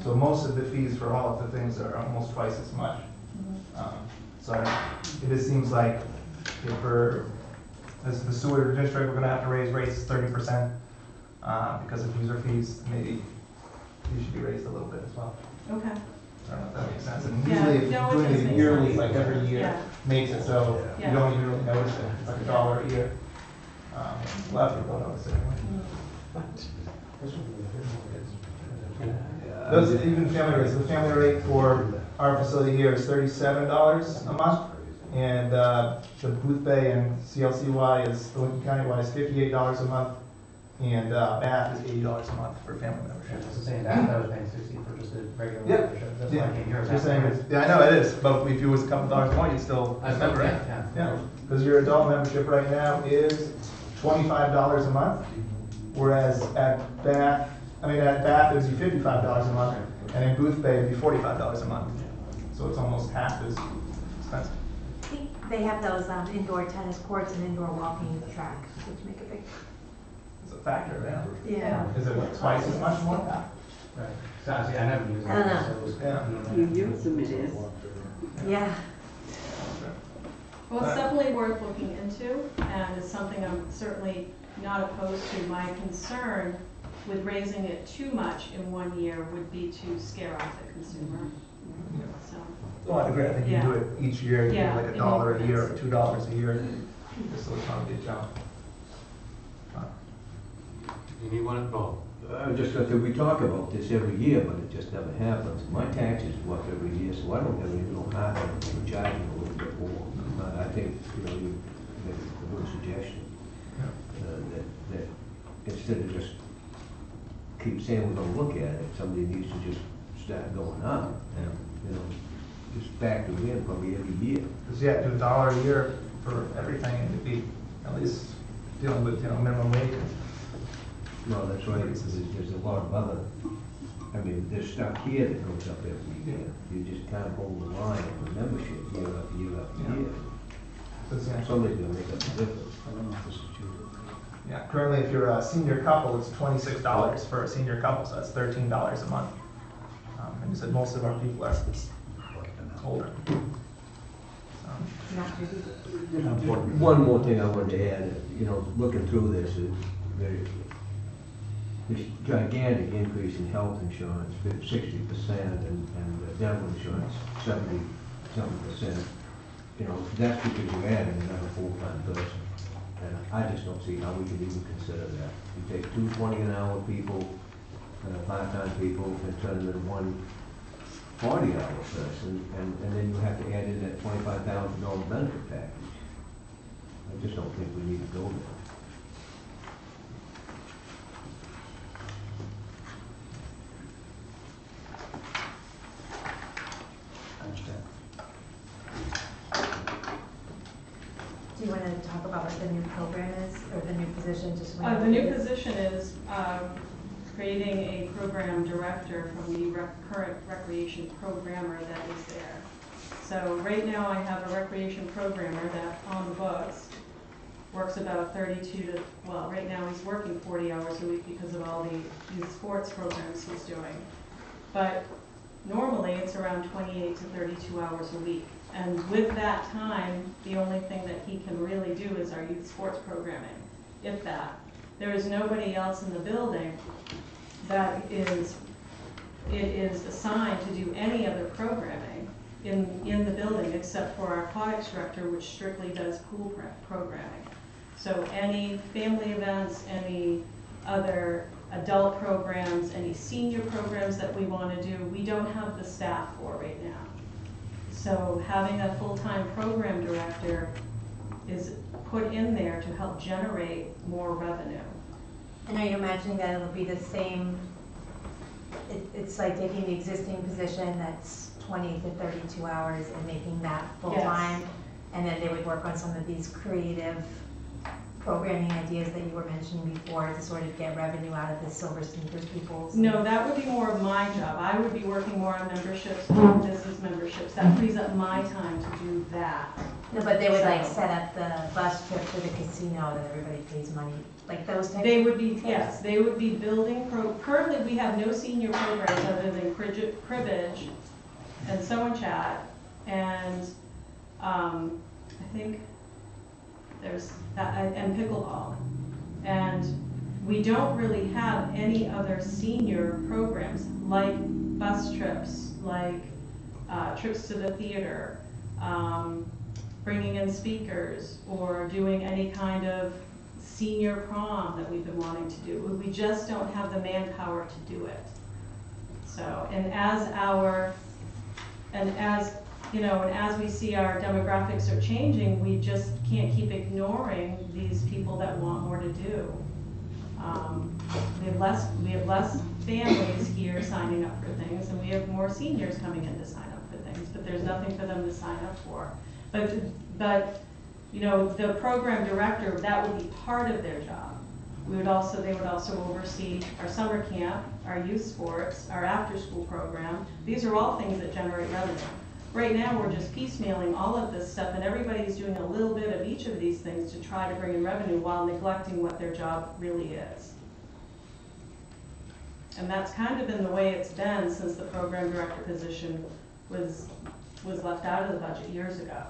So most of the fees for all of the things are almost twice as much. So it just seems like as the sewer district, we're gonna have to raise rates 30% because of user fees. Maybe these should be raised a little bit as well. Okay. I don't know if that makes sense. And Yeah, usually if no, it you're does doing make it yearly, sense. like every year, Yeah. makes it so Yeah. you don't even really notice it. It's like $1 a year. A lot of people don't notice it anyway. Those, even family rates, the family rate for our facility here is $37 a month. And the Boothbay and CLCY is, the Lincoln County Y is $58 a month. And Bath is $80 a month for family membership. It's the same, that was paying 60 for just a regular Yeah. membership, that's why I came here. You're saying it's, yeah, I know it is, but if it was a couple dollars more, you'd still. I remember, right? Yeah, because your adult membership right now is $25 a month, whereas at Bath it would be $55 a month, and in Boothbay it'd be $45 a month. So it's almost half as expensive. I think they have those indoor tennis courts and indoor walking track, which make a big. It's a factor, yeah. Yeah. Is it like twice as much more? Right, so I never used it. I don't know. so it was- Yeah. You use them, it is. Yeah. Well, it's definitely worth looking into, and it's something I'm certainly not opposed to. My concern with raising it too much in 1 year would be to scare off the consumer, so. Well, I agree, I think you do it each year, you do Yeah, like in $1 a year or increments. $2 a year, just so it's not a big jump. Anyone? Oh, I was just gonna say, we talk about this every year, but it just never happens. My taxes go up every year, so I don't have any real hard time for charging a little bit more. I think, you make a good suggestion. That instead of just keep saying we're gonna look at it, somebody needs to just start going up and, just factor in probably every year. Because yeah, do $1 a year for everything, and it'd be at least dealing with, minimum wages. No, that's right, because there's a lot of other, there's stuff here that goes up every year. You just can't hold the line on the membership year after year after year. Because, yeah, Somebody's gonna make up the difference. I don't know if this is true. yeah, currently if you're a senior couple, it's $26 for a senior couple, so that's $13 a month. And you said most of our people are colder. Not really. One more thing I wanted to add, looking through this, this gigantic increase in health insurance, 60%, and dental insurance, 70%. That's because you're adding another full-time person. And I just don't see how we could even consider that. You take 2 20-an-hour people, 5-time people, and turn them into one 40-hour person, and then you have to add in that $25,000 benefit package. I just don't think we need to go there. Understand. Do you want to talk about what the new program is, or the new position, just when? The new position is creating a program director from the current recreation programmer that is there. So right now I have a recreation programmer that on the books works about 32 to, well, right now he's working 40 hours a week because of all the youth sports programs he's doing. But normally it's around 28 to 32 hours a week. And with that time, the only thing that he can really do is our youth sports programming, if that. There is nobody else in the building that it is assigned to do any other programming in the building except for our aquatics director, which strictly does pool programming. So any family events, any other adult programs, any senior programs that we want to do, we don't have the staff for right now. So having a full-time program director is put in there to help generate more revenue. And are you imagining that it'll be the same, it's like taking the existing position that's 20 to 32 hours and making that full-time? Yes. And then they would work on some of these creative programming ideas that you were mentioning before to sort of get revenue out of the Silver Sneakers people? No, that would be more of my job. I would be working more on memberships and business memberships. That frees up my time to do that. No, but they would like set up the bus trip to the casino that everybody pays money, like those types? They would be, yes, they would be building, currently we have no senior programs other than cribbage and sew and chat, and I think there's that, and pickleball. And we don't really have any other senior programs like bus trips, like trips to the theater, bringing in speakers, or doing any kind of senior prom that we've been wanting to do. We just don't have the manpower to do it. So, and as we see our demographics are changing, we just can't keep ignoring these people that want more to do. We have less families here signing up for things, and we have more seniors coming in to sign up for things, but there's nothing for them to sign up for. But the program director, that would be part of their job. They would also oversee our summer camp, our youth sports, our after-school program. These are all things that generate revenue. Right now, we're just piecemealing all of this stuff, and everybody's doing a little bit of each of these things to try to bring in revenue while neglecting what their job really is. And that's kind of been the way it's been since the program director position was left out of the budget years ago.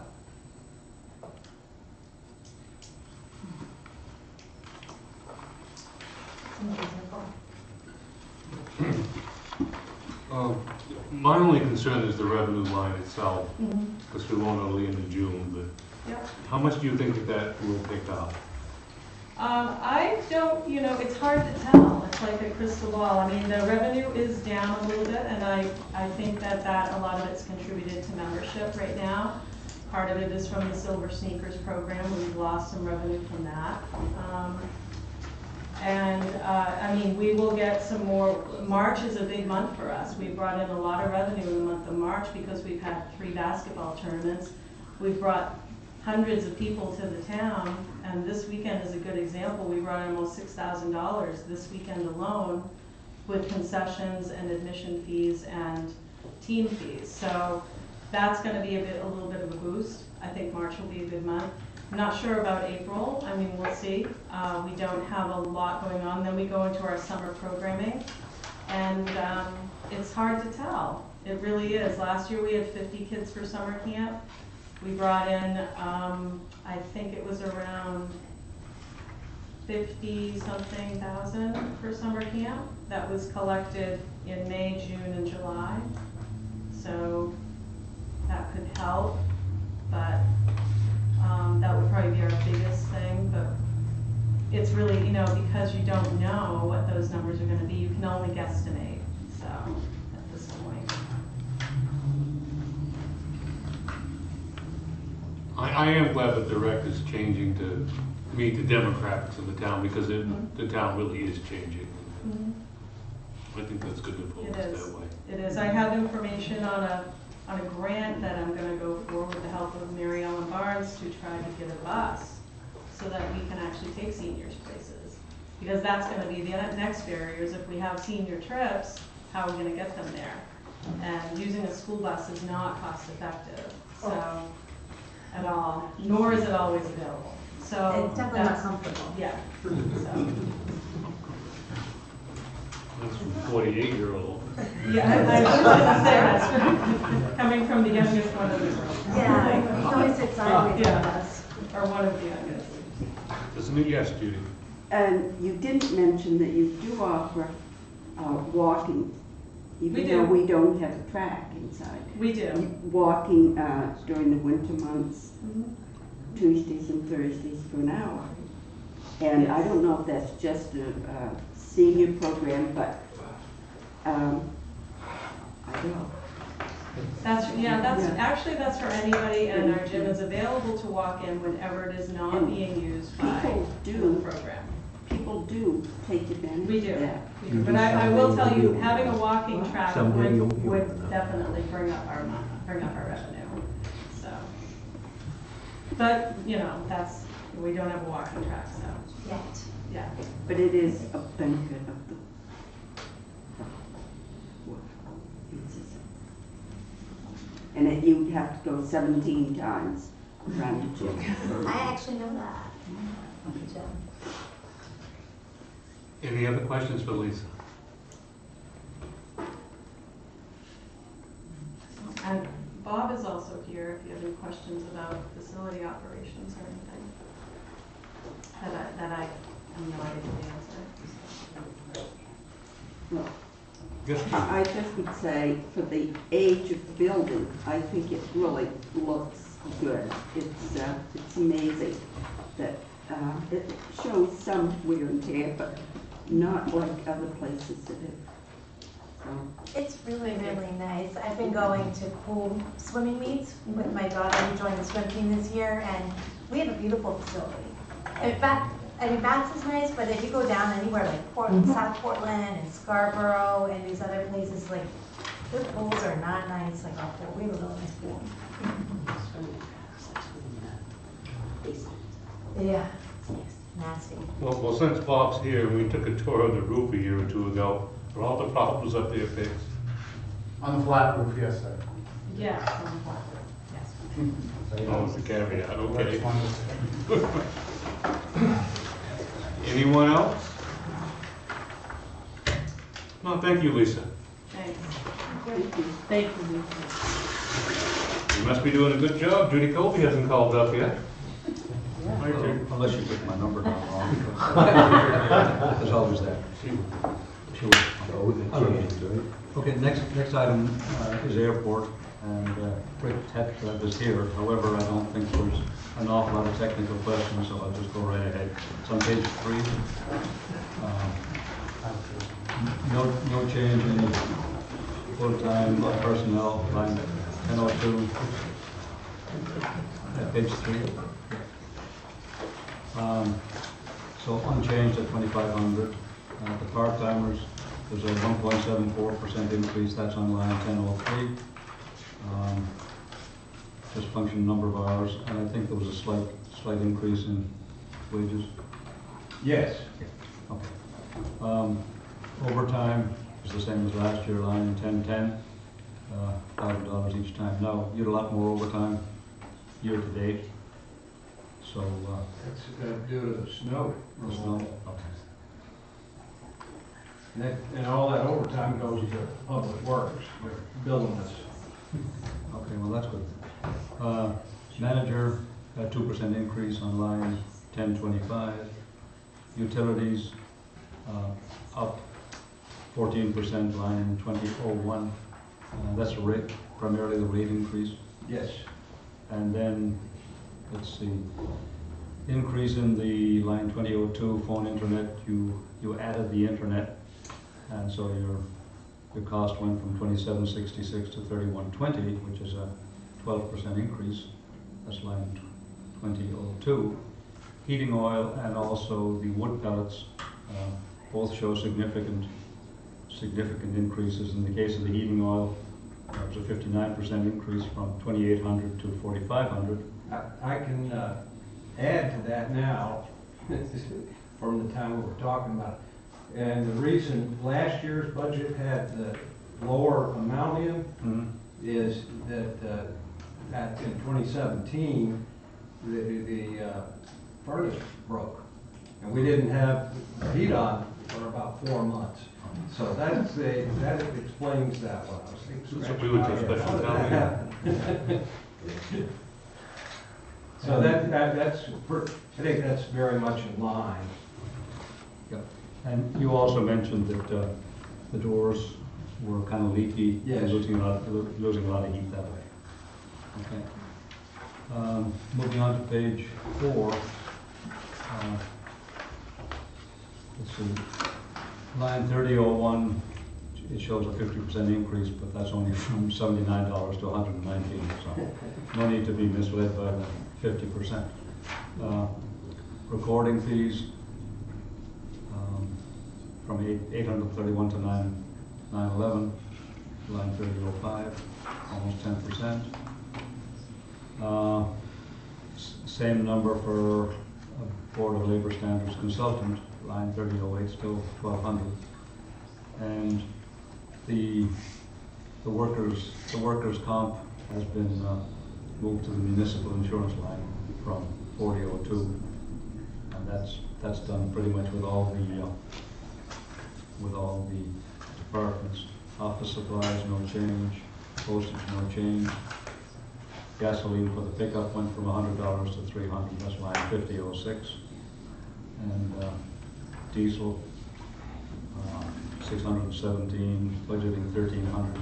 My only concern is the revenue line itself, because we won't know the end of June, but Yep. how much do you think that will pick up? I don't, it's hard to tell. It's like a crystal ball. I mean, the revenue is down a little bit, and I think that a lot of it's contributed to membership right now. Part of it is from the Silver Sneakers program. We've lost some revenue from that. We will get some more. March is a big month for us. We brought in a lot of revenue in the month of March because we've had 3 basketball tournaments. We've brought hundreds of people to the town, and this weekend is a good example. We brought in almost $6,000 this weekend alone with concessions and admission fees and team fees. So that's going to be a little bit of a boost. I think March will be a good month. I'm not sure about April. I mean, we'll see. We don't have a lot going on. Then we go into our summer programming, and it's hard to tell. It really is. Last year we had 50 kids for summer camp. We brought in, I think it was around 50-something thousand for summer camp. That was collected in May, June, and July. So that could help, but that would probably be our biggest thing. But it's really, you know, because you don't know what those numbers are going to be, you can only guesstimate. So at this point. I am glad that the rec is changing to meet the demographics of the town, because the town really is changing. I think that's good to pull It us is. that way. It is. I have information on a grant that I'm going to go for with the help of Mary Ellen Barnes to try to get a bus so that we can actually take seniors places. Because that's going to be the next barrier, is if we have senior trips, how are we going to get them there? And using a school bus is not cost effective, so, at all, nor is it always available. So It's definitely not that's, comfortable. yeah. So, That's from 48-year-old. yeah, I was about to say that's coming from the youngest one of the group. Yeah, you can always sit sideways with Yeah. us. Or one of the youngest. Isn't it? Yes, Judy. And you didn't mention that you do offer walking, We even do. though we don't have a track inside. We do. Walking during the winter months, Mhm. Tuesdays and Thursdays for an hour. And I don't know if that's just a senior program, but I don't know. That's, yeah, that's, Yeah. actually, that's for anybody, and our gym is available to walk in whenever it is not And being used by people the do. program. People do take advantage We of do. that. We do. But I will tell you, having a walking track Someday you'll- would definitely bring up our revenue, so. But, you know, we don't have a walking track, so, Yet. yeah. But it is a benefit of the work. And that you have to go 17 times around the gym. I actually know that. Jim. Any other questions for Lisa? And Bob is also here if you have any questions about facility operations or anything that I am not able to answer. Well, Yes, Judy. I just would say, for the age of the building, I think it really looks good. It's amazing that it shows some wear and tear, but not like other places that have. So, It's really, really nice. I've been going to pool swimming meets with my daughter who joined the swim team this year, and we have a beautiful facility. In fact, I mean, Bath is nice, but if you go down anywhere like Portland, South Portland and Scarborough and these other places, like, their pools are not nice like our pool. We have a really nice pool. Yeah, nasty. Well, since Bob's here, we took a tour of the roof a year or two ago. Are all the problems up there fixed? On the flat roof, yes, sir. Yes, on the platform, yes. So, yeah, Oh, it's a caveat, okay. that's one. Anyone else? No, thank you, Lisa. Thanks. thank you. You must be doing a good job. Judy Colby hasn't called up yet. Unless you pick my number down wrong. There's always that. Sure. Oh, the change, right? Okay, next item is airport, and Rick Tett is here. However, I don't think there's an awful lot of technical questions, so I'll just go right ahead. It's on page 3. No change in full-time personnel, line 1002, page 3. So unchanged at 2,500. The part-timers, there's a 1.74% increase, that's on line 1003. Just function number of hours, and I think there was a slight increase in wages. Yes. Okay. Overtime is the same as last year, line in 1010, $1,000 each time. Now, you had a lot more overtime year to date, so. That's due to the snow. The snow, okay. And all that overtime goes to public works, they're billing us. Okay, well, that's good. Manager, a 2% increase on line 1025. Utilities, up 14%, line 2001. That's a rate, primarily the rate increase. Yes. And then, let's see, increase in the line 2002 phone internet, you added the internet, and so your cost went from 2766 to 3120, which is a 12% increase. That's line 2002. Heating oil and also the wood pellets both show significant increases. In the case of the heating oil, it was a 59% increase from 2,800 to 4,500. I can add to that now, from the time we were talking about it. And the reason last year's budget had the lower amount in is that in 2017, the furnace broke. And we didn't have heat on for about 4 months. So that explains that one. I was thinking, So we would do special town meeting. So that's, I think that's very much in line. Yeah. And you also mentioned that the doors were kind of leaky, Yes. losing a lot of heat that way. Okay. Moving on to page 4. Let's see. Line 3001, it shows a 50% increase, but that's only from $79 to $119. So no need to be misled by the 50%. Recording fees from 831 to 911, line 3005, almost 10%. Same number for Board of Labor Standards consultant, line 3008, still 1,200. And the workers' comp has been moved to the municipal insurance line from 4002, and that's done pretty much with all the departments. Office supplies, no change. Postage, no change. Gasoline for the pickup went from $100 to $300. That's line 5006. And diesel, 617, budgeting 1,300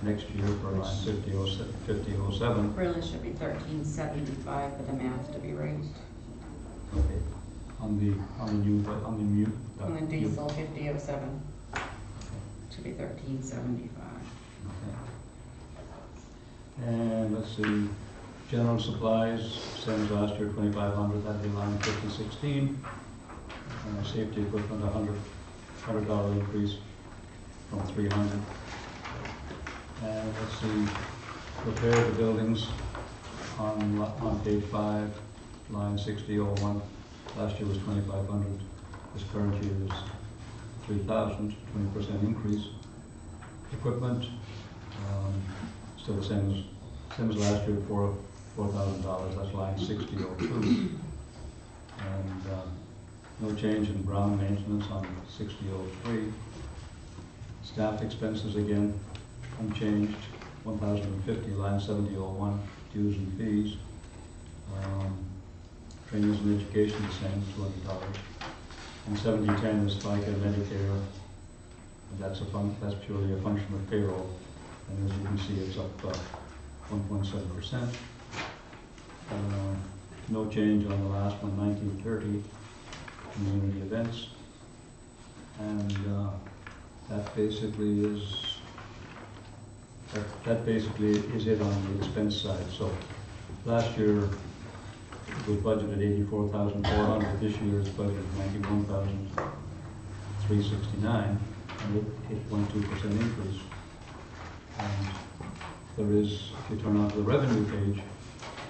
next year for line 5007. Really should be 1375 for the math to be raised. Okay. On the diesel, 5007. Should be 1375. Okay. And let's see, general supplies, same as last year, 2,500, that'd be line 5016. Safety equipment, $100 increase from 300. And let's see, repair the buildings on page 5, line 6001. Last year was 2,500. This current year is 3,000, 20% increase. Equipment, still the same as last year, $4,000. That's line 6002. And no change in ground maintenance on 6003. Staff expenses again unchanged, 1,050, line 7001, dues and fees. Trainings and education the same, $200. And 7010 is FICA and Medicare. And that's purely a function of payroll. And as you can see, it's up 1.7%. No change on the last one, 1930, community events. And that basically is it on the expense side. So last year it was budgeted 84,400. This year it's budgeted 91,369, and it 1.2% increase. And there is, if you turn on to the revenue page,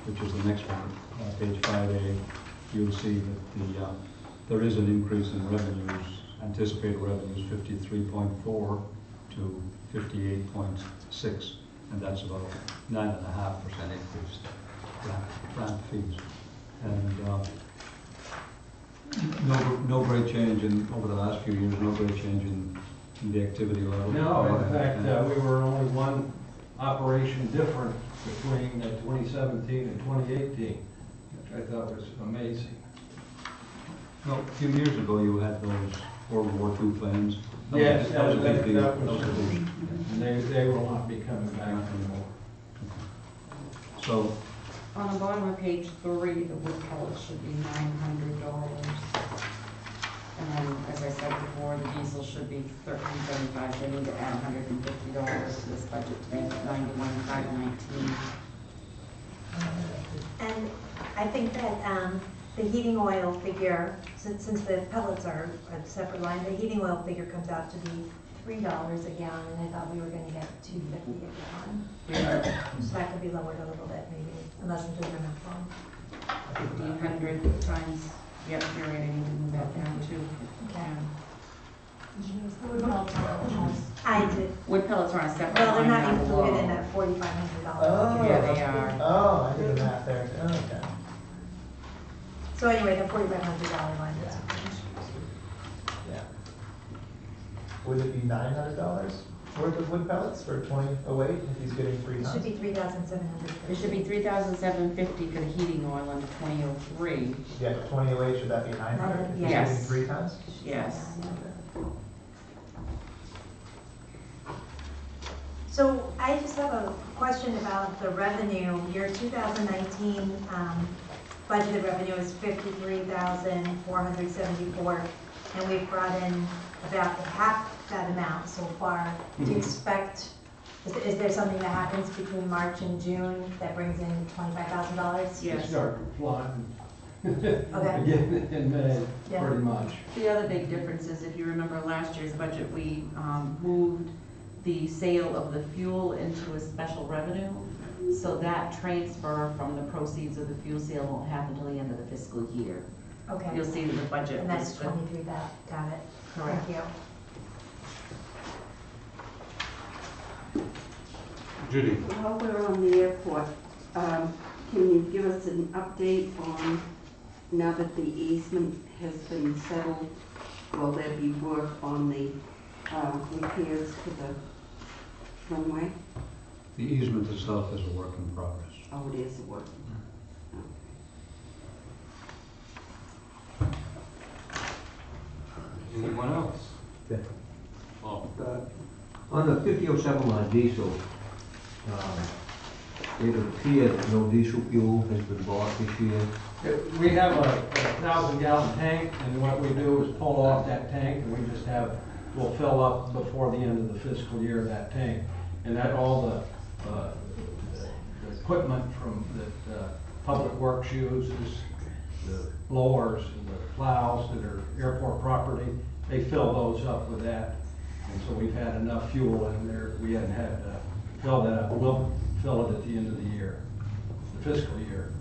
which is the next one, page 5A, you'll see that there is an increase in revenues, anticipated revenues, 53.4 to 58.6, and that's about 9.5% increase, grant fees. And No great change over the last few years, no great change in the activity level. No, in fact, we were only one operation different between 2017 and 2018, which I thought was amazing. No, a few years ago, you had those World War II planes. Yes, That was a big deal. that That was, was a big- and they will not be coming back anymore. So, On the bottom of page 3, the wood pellets should be $900. And then, as I said before, the diesel should be $13.75. They need to add $150 to this budget to make it $91,519. And I think that the heating oil figure, since the pellets are a separate line, the heating oil figure comes out to be $3 a gallon, and I thought we were gonna get $2.50 a gallon. So that could be lowered a little bit, maybe, unless I'm doing enough wrong. 1,500 times, yep, you're right, I need to move that down too. Okay. Yeah. I did, Wood pellets are on a separate well, they're line not down included in below. that $4,500. Oh. Yeah, they are. Oh, I did the math there. Oh, okay. So anyway, the $4,500 line is. Yeah. Would it be $900 worth of wood pellets for 2008 if he's getting 3 It tons? should be 3,700. It should be $3,750 for the heating oil under 2003. Yeah, but 2008, should that be 900 if he's getting Yes. 3 tons? Yes. So I just have a question about the revenue. Your 2019 budgeted revenue is $53,474, and we've brought in about half that amount so far. Do you expect, is there something that happens between March and June that brings in $25,000? They Yes. start flying Okay. again in May, Yeah. pretty much. The other big difference is, if you remember last year's budget, we moved the sale of the fuel into a special revenue. So that transfer from the proceeds of the fuel sale won't happen until the end of the fiscal year. Okay. You'll see that the budget And that's was 23,000, got it. Correct. Thank you. Judy? While we're on the airport, can you give us an update on, now that the easement has been settled, will there be work on the repairs to the runway? the easement itself is a work in progress. Oh, it is a work. Anyone else? Yeah. Oh, On the 5007 line diesel, it appears no diesel fuel has been bought this year. We have a 1,000-gallon tank, and what we do is pull off that tank, and we just we'll fill up before the end of the fiscal year that tank. And that all the equipment from that Public Works uses, the blowers and the plows that are airport property, they fill those up with that. And so we've had enough fuel in there, we hadn't had to fill that up. We'll fill it at the end of the year, the fiscal year.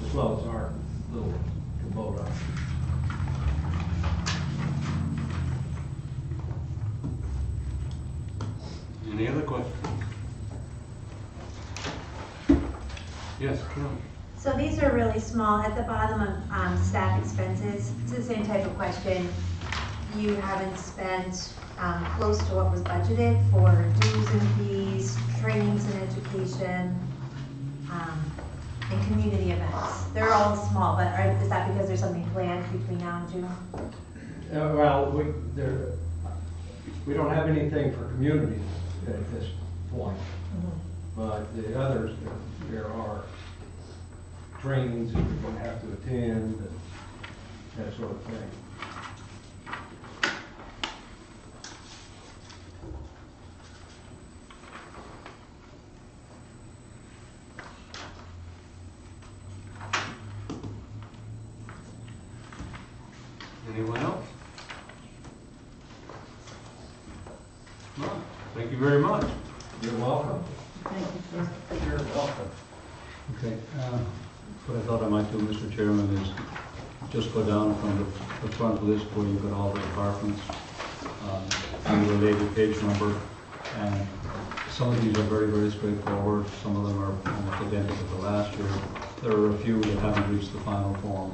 As well as our little Kubota. any other questions? Yes, Carol? So these are really small, at the bottom of staff expenses, it's the same type of question. You haven't spent close to what was budgeted for dues and fees, trainings and education, and community events. They're all small, but is that because there's something planned between now and June? Well, we don't have anything for communities at this point, but the others, there are trainings that we're gonna have to attend, and that sort of thing. Anyone else? No, thank you very much. You're welcome. Thank you, sir. You're welcome. Okay, what I thought I might do, Mr. Chairman, is just go down from the front list where you've got all the departments, and the related page number, and Some of these are very, very straightforward, some of them are almost identical to last year. There are a few that haven't reached the final form,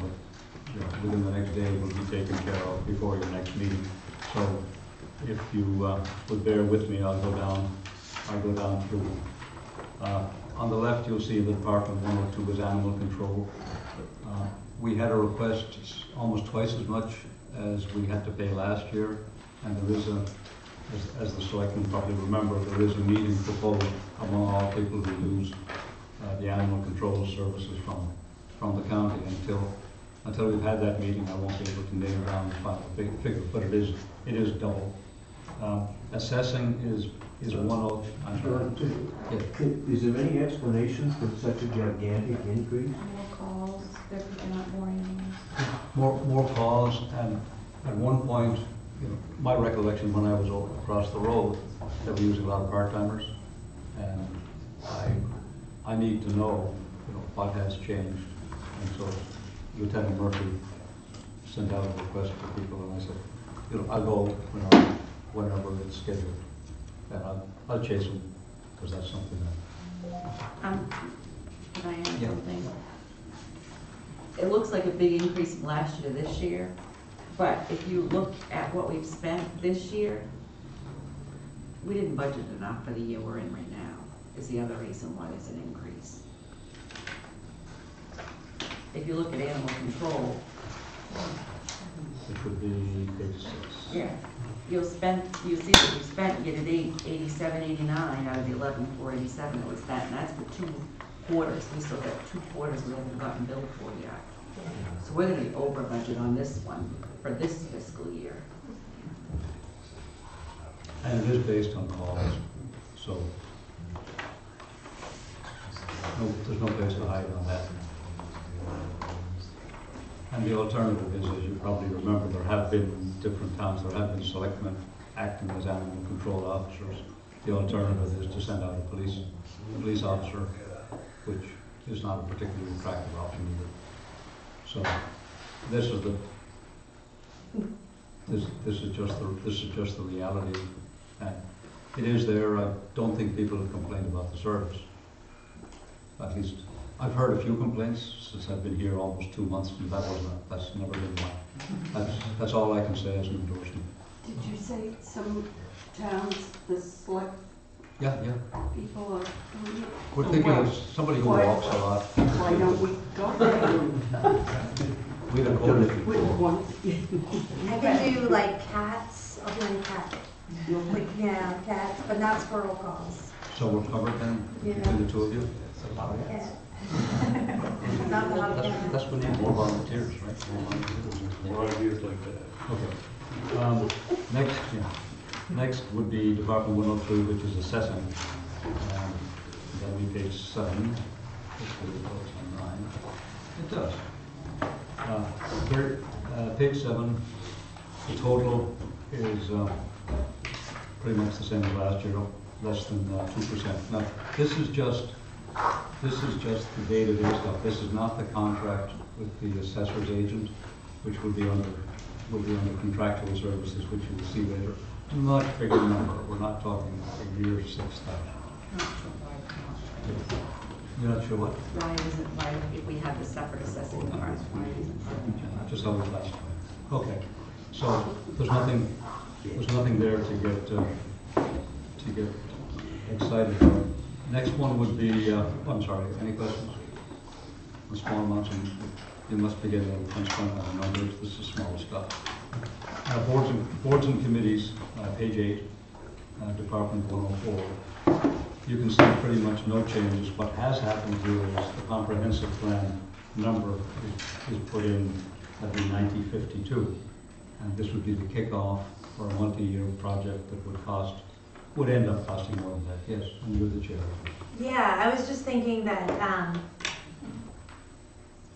but within the next day will be taken care of before your next meeting. So if you would bear with me, I'll go down through. On the left, you'll see the Department 102 is animal control. We had a request almost twice as much as we had to pay last year, and there is as the selectmen probably remember, there is a meeting proposed among all people who use the animal control services from the county. Until we've had that meeting, I won't be able to nail down the final figure, but it is double. Assessing is one of. I'm sorry. Yeah. Is there any explanation for such a gigantic increase? More calls, they're picking up more animals. More calls, and at one point, my recollection when I was over across the road, that we used a lot of part-timers, and I need to know, what has changed. And so Lieutenant Murphy sent out a request for people, and I said, I'll go whenever it's scheduled, and I'll chase them, because that's something that. Can I add Yeah. something? It looks like a big increase from last year to this year, but if you look at what we've spent this year, we didn't budget enough for the year we're in right now, is the other reason why there's an increase. If you look at animal control. Which would be page 6. Yeah, you'll see that you spent year to date 8789 out of the 11,487 that was spent, and that's for 2 quarters. We still got 2 quarters we haven't gotten billed for yet. So we're gonna be over budget on this one for this fiscal year. And it is based on calls, so there's no place to hide on that. And the alternative is, as you probably remember, there have been different towns, there have been selectmen acting as animal control officers. The alternative is to send out a police officer, which is not a particularly attractive option either. So this is just the reality, and it is there. I don't think people have complained about the service. At least I've heard a few complaints since I've been here almost 2 months, and that's never been mine. That's all I can say as an endorsement. Did you say some towns, the select Yeah. people are doing it? We're thinking of somebody who walks a lot. Why don't we go there? We have done it With before. one. I can do like cats, I'll do any cat. Like, yeah, cats, but not squirrel calls. So we're covered then, between the two of you? Yeah. Not the hot cat. That's we need more volunteers, right? More ideas like that. Okay. Next would be Department 103, which is assessing. That'll be page 7. Hopefully it goes on 9. It does. Page 7, the total is pretty much the same as last year, less than 2%. Now, this is just the day-to-day stuff. This is not the contract with the assessor's agent, which would be under contractual services, which you will see later. Much bigger number. We're not talking a year 6,000. You're not sure what? Why, if we have the separate assessing part, why isn't it? Just always last time. Okay, so there's nothing there to get excited about. Next one would be, I'm sorry, any questions? The small amounts, you must be getting a punch point on the numbers. This is small stuff. Boards and committees, page 8, Department 104. You can see pretty much no changes. What has happened here is the comprehensive plan number is put in at the 9052. And this would be the kickoff for a multi-year project that would end up costing more than that. Yes, and you're the chair. Yeah, I was just thinking that,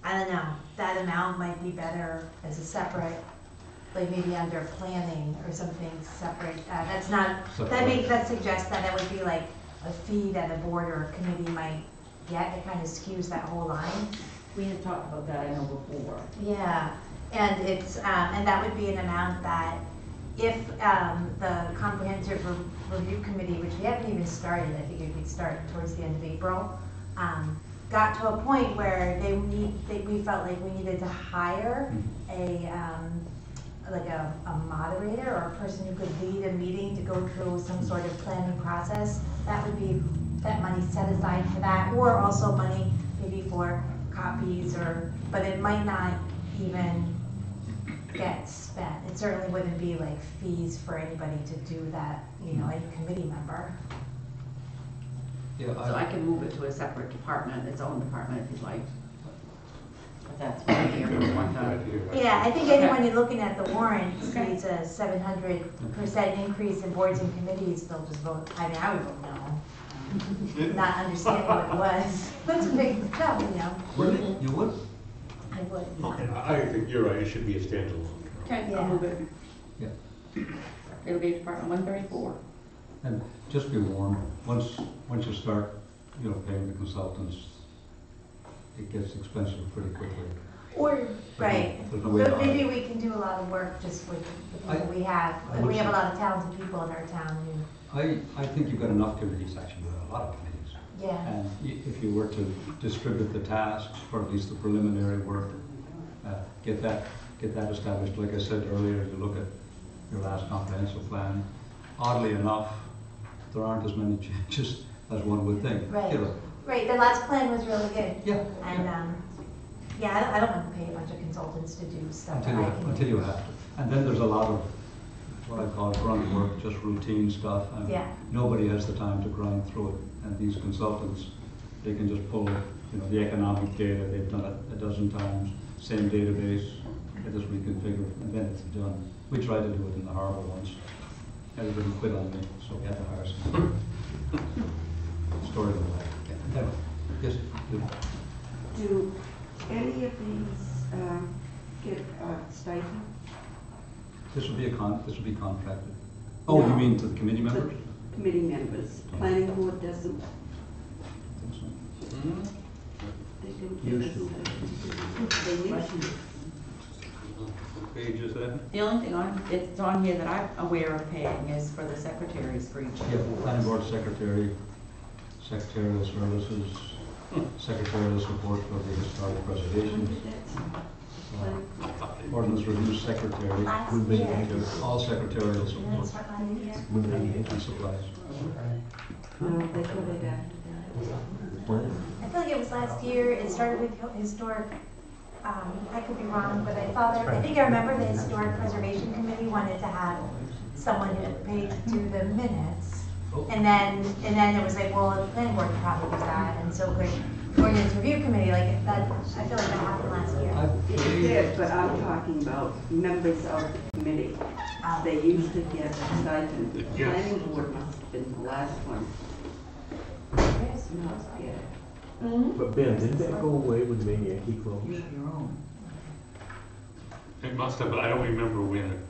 I don't know, that amount might be better as a separate, like maybe under planning or something separate. That suggests that it would be like a fee that a board or a committee might get. It kind of skews that whole line. We had talked about that, I know, before. Yeah, and it's, and that would be an amount that if the comprehensive review committee, which we haven't even started, I figured we'd start towards the end of April, got to a point where we felt like we needed to hire like a moderator or a person who could lead a meeting to go through some sort of planning process. That would be, that money set aside for that, or also money maybe for copies, but it might not even get spent. It certainly wouldn't be like fees for anybody to do that, any committee member. Yeah, So I can move it to a separate department, its own department if you'd like. But that's what I'm here for one time. Yeah, I think anyone who's looking at the warrant sees a 700% increase in boards and committees, they'll just vote, I mean, I would vote no. Not understanding what it was. That's a big jump, Would you would? I would. Okay, I think you're right, it should be a standalone. Okay, Yeah. I'll move it. Yeah. It'll be Department 134. And just be warned, once you start, paying the consultants, it gets expensive pretty quickly. Or, right, There's no way but to maybe hide. we can do a lot of work just with the people we have. I And would we have a say- lot of talented people in our town I think you've got enough committees, actually, a lot of committees. yeah. And if you were to distribute the tasks, or at least the preliminary work, get that established. Like I said earlier, you look at your last comprehensive plan, oddly enough, there aren't as many changes as one would think. Right. You know, Right, the last plan was really good. Yeah. And, I don't want to pay a bunch of consultants to do stuff that I can. Until you have to. And then there's a lot of what I call grunt work, just routine stuff. And Yeah. nobody has the time to grind through it. And these consultants, they can just pull, the economic data, they've done it a dozen times, same database, they just reconfigure, and then it's done. We tried to do it in the harbor once. Everybody quit on me, so we had to hire someone. Story of the life. Yes. Do any of these get a stipend? This would be contracted. Oh, you No. mean to the committee members? Committee members, planning board doesn't, I think so. they don't get Used a to. stipend. They used to. What page is that? The only thing it's on here that I'm aware of paying is for the secretaries for each of Yeah, the boards. planning board secretary, secretarial services, secretarial support for the historic When preservation, did that start? ordinance review secretary, Last Would be year. accurate. all secretarial Didn't it support start last year? and supplies. No, they put it after that. I feel like it was last year, it started with historic, I could be wrong, but I think I remember the Historic Preservation Committee wanted to have someone who paid to do the minutes. And then it was like, well, the planning board could probably do that, and so could ordinance review committee, like that, I feel like that happened last year. It did, but I'm talking about members of the committee. They used to get a stipend. The Yes. planning board must have been the last one. Not get it. But Ben, didn't that go away with the Yankee close? It must have, but I don't remember when.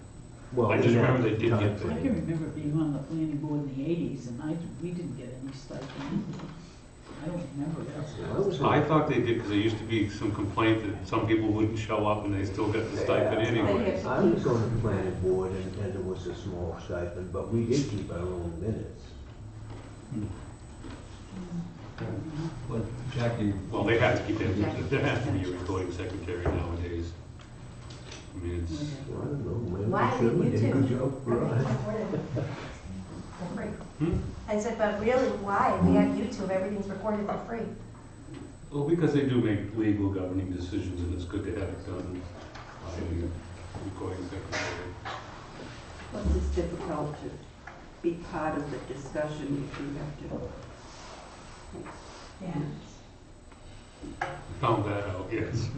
Well, I just in that remember they did time get frame. I can remember being on the planning board in the 80s, and we didn't get any stipend. I don't remember that. I was I thought they did, because there used to be some complaint that some people wouldn't show up and they still got the stipend anyway. I was on the planning board and there was a small stipend, but we did keep our own minutes. Well, Jackie, Well, they have to keep that, there has to be a recording secretary nowadays. I mean, it's, Well, I don't know, maybe Why Sherman did did a you good two? job for us. For free. Hmm? I said, but really, why? We have YouTube, everything's recorded for free. well, because they do make legal governing decisions and it's good to have it done by a recording secretary. Plus, it's difficult to be part of the discussion if you have to. Yeah. Found that out, yes.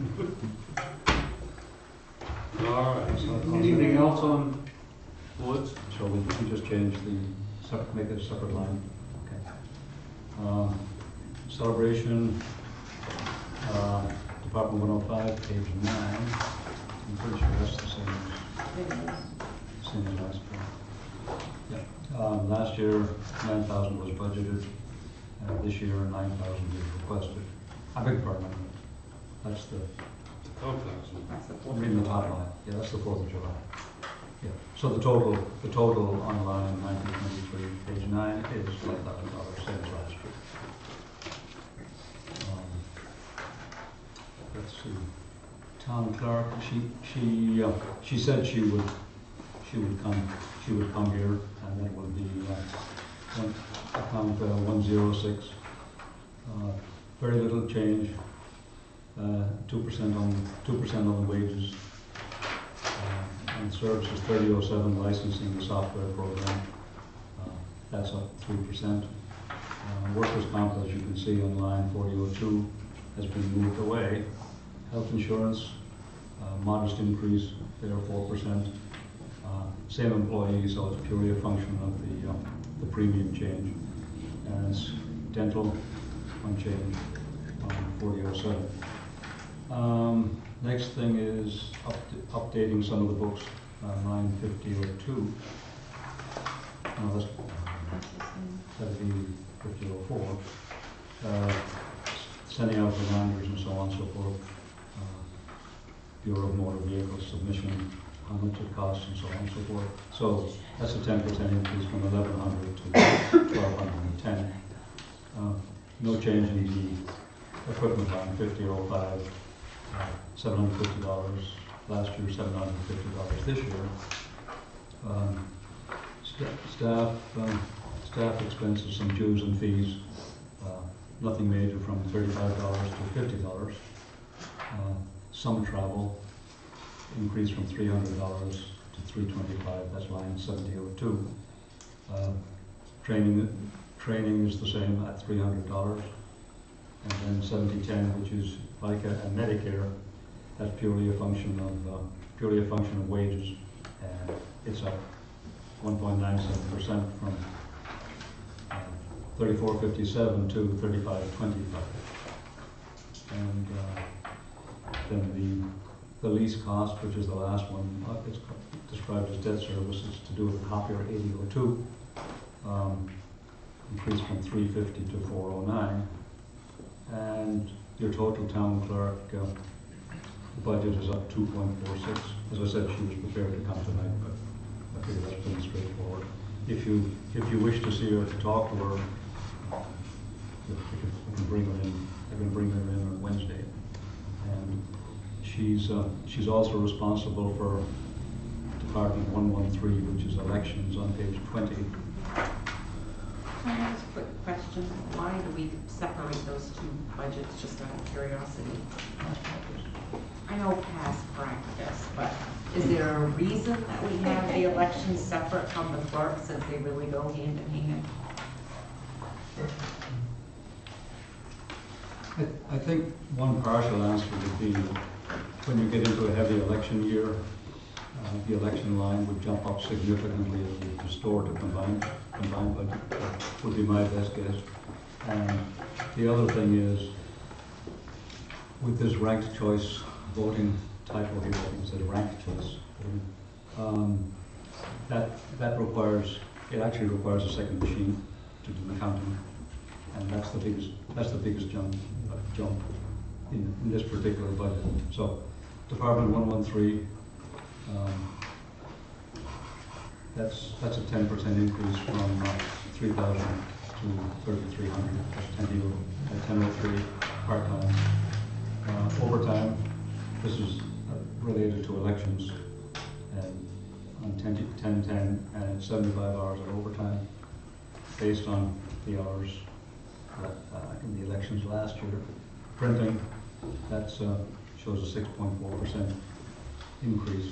All right, anything else on woods? so we just change make it a separate line. Okay. Celebration, Department 105, page 9. I'm pretty sure that's the same as last year. Yeah. Last year, 9,000 was budgeted. This year, 9,000 is requested. I beg your pardon. That's the, That's the I'm reading the top line. Yeah, that's the 4th of July. Yeah, so the total on line 1923, page 9 is $5,000, same as last year. Let's see, town clerk, she said she would come here, and that would be account 106. Very little change, 2% on the wages. And services 3007, licensing the software program, that's up 3%. Workers' comp, as you can see on line 4002, has been moved away. Health insurance, modest increase, there 4%. Same employees, so it's purely a function of the premium change. And it's dental, unchanged on 4007. Next thing is updating some of the books, line 5002. No, that'd be 5004. Sending out reminders and so on and so forth. Bureau of Motor Vehicles submission, how much it costs and so on and so forth. So that's a 10% increase from 1,100 to 1,210. No change in the equipment line, 5005. $750 last year, $750 this year. Staff expenses, some dues and fees, nothing major from $35 to $50. Some travel increased from $300 to $325. That's line 7002. Training is the same at $300. And then 7010, which is FICA and Medicare, that's purely a function of wages, and it's up 1.97% from 3457 to 3525. And then the lease cost, which is the last one, it's described as debt services to do with copier 8002, increased from 350 to 409. And your total town clerk budget is up 2.46. As I said, she was prepared to come tonight, but I figure that's pretty straightforward. If you wish to see her, to talk to her, I can bring her in. I can bring her in on Wednesday. And she's also responsible for Department 113, which is elections, on page 20. Can I ask a quick question? Why do we separate those two budgets, just out of curiosity? I know past practice, but is there a reason that we have the elections separate from the clerk, since they really go hand in hand? I think one partial answer would be when you get into a heavy election year, the election line would jump up significantly as we restore to combined budget. Would be my best guess. And the other thing is, with this ranked choice voting title here, I think it says ranked choice voting, that requires, it actually requires a second machine to do the counting, and that's the biggest jump in this particular budget. So Department 113, that's a 10% increase from 3,000 to 3,300. That's 1003 part-time. Overtime, this is related to elections, and on 1010, and it's 75 hours of overtime based on the hours in the elections last year. Printing, that shows a 6.4% increase.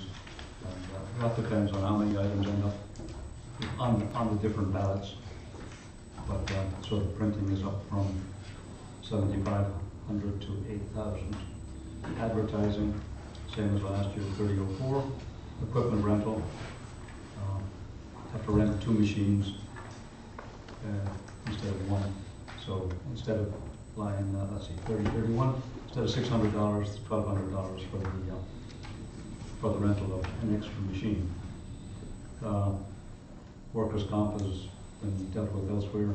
And that depends on how many items end up on the different ballots. But so the printing is up from 7,500 to 8,000. Advertising, same as last year, 3004. Equipment rental, have to rent 2 machines instead of 1. So instead of line, let's see, 3031, instead of $600, it's $1,200 for the rental of an extra machine. Workers' comp has been dealt with elsewhere.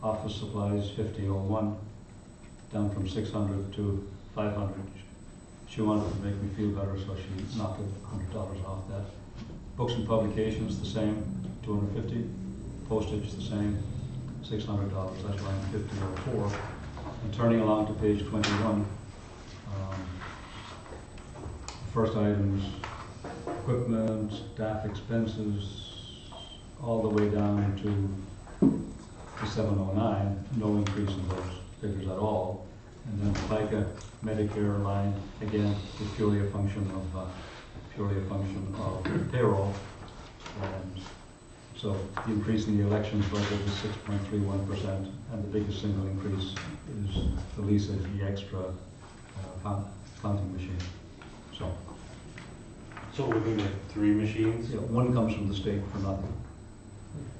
Office supplies 5001, down from 600 to 500. She wanted to make me feel better, so she knocked $100 off that. Books and publications, the same, 250. Postage, the same, $600, that's line 5004. And turning along to page 21, first items, equipment, staff expenses, all the way down to the 709, no increase in those figures at all. And then the FICA Medicare line, again, is purely a function of payroll. And so the increase in the elections budget is 6.31%, and the biggest single increase is the lease of the extra counting machine. So we're gonna get 3 machines? Yeah, one comes from the state for nothing.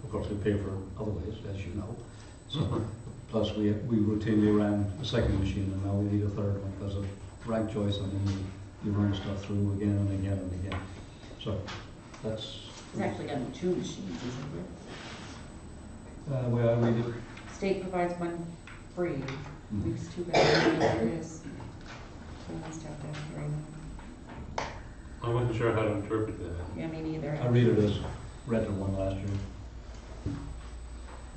Of course, we pay for other ways, as you know. So, plus we routinely ran a second machine, and now we need a third one because of rank choice, and then you run stuff through again and again and again. So that's. It's actually got 2 machines, isn't it? Well, we did. State provides one free. It's too bad it is. We must have to have 3. I wasn't sure how to interpret that. Yeah, me neither. I read it as rented one last year.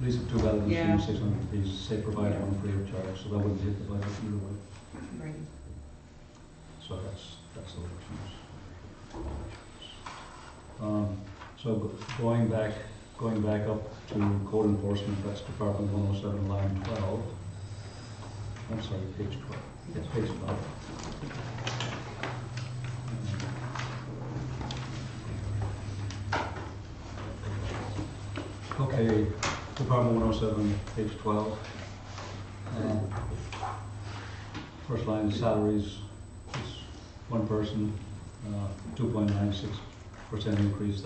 Lease of 2 valid Yeah. machines, 600 apiece, say provide one free of charge, so that wouldn't hit the budget either way. Right. So that's the elections. So going back up to code enforcement, that's Department 107, line 12. I'm sorry, page 12. Yes, page 12. Okay, Department 107, page 12. First line, salaries, is one person, 2.96% increase.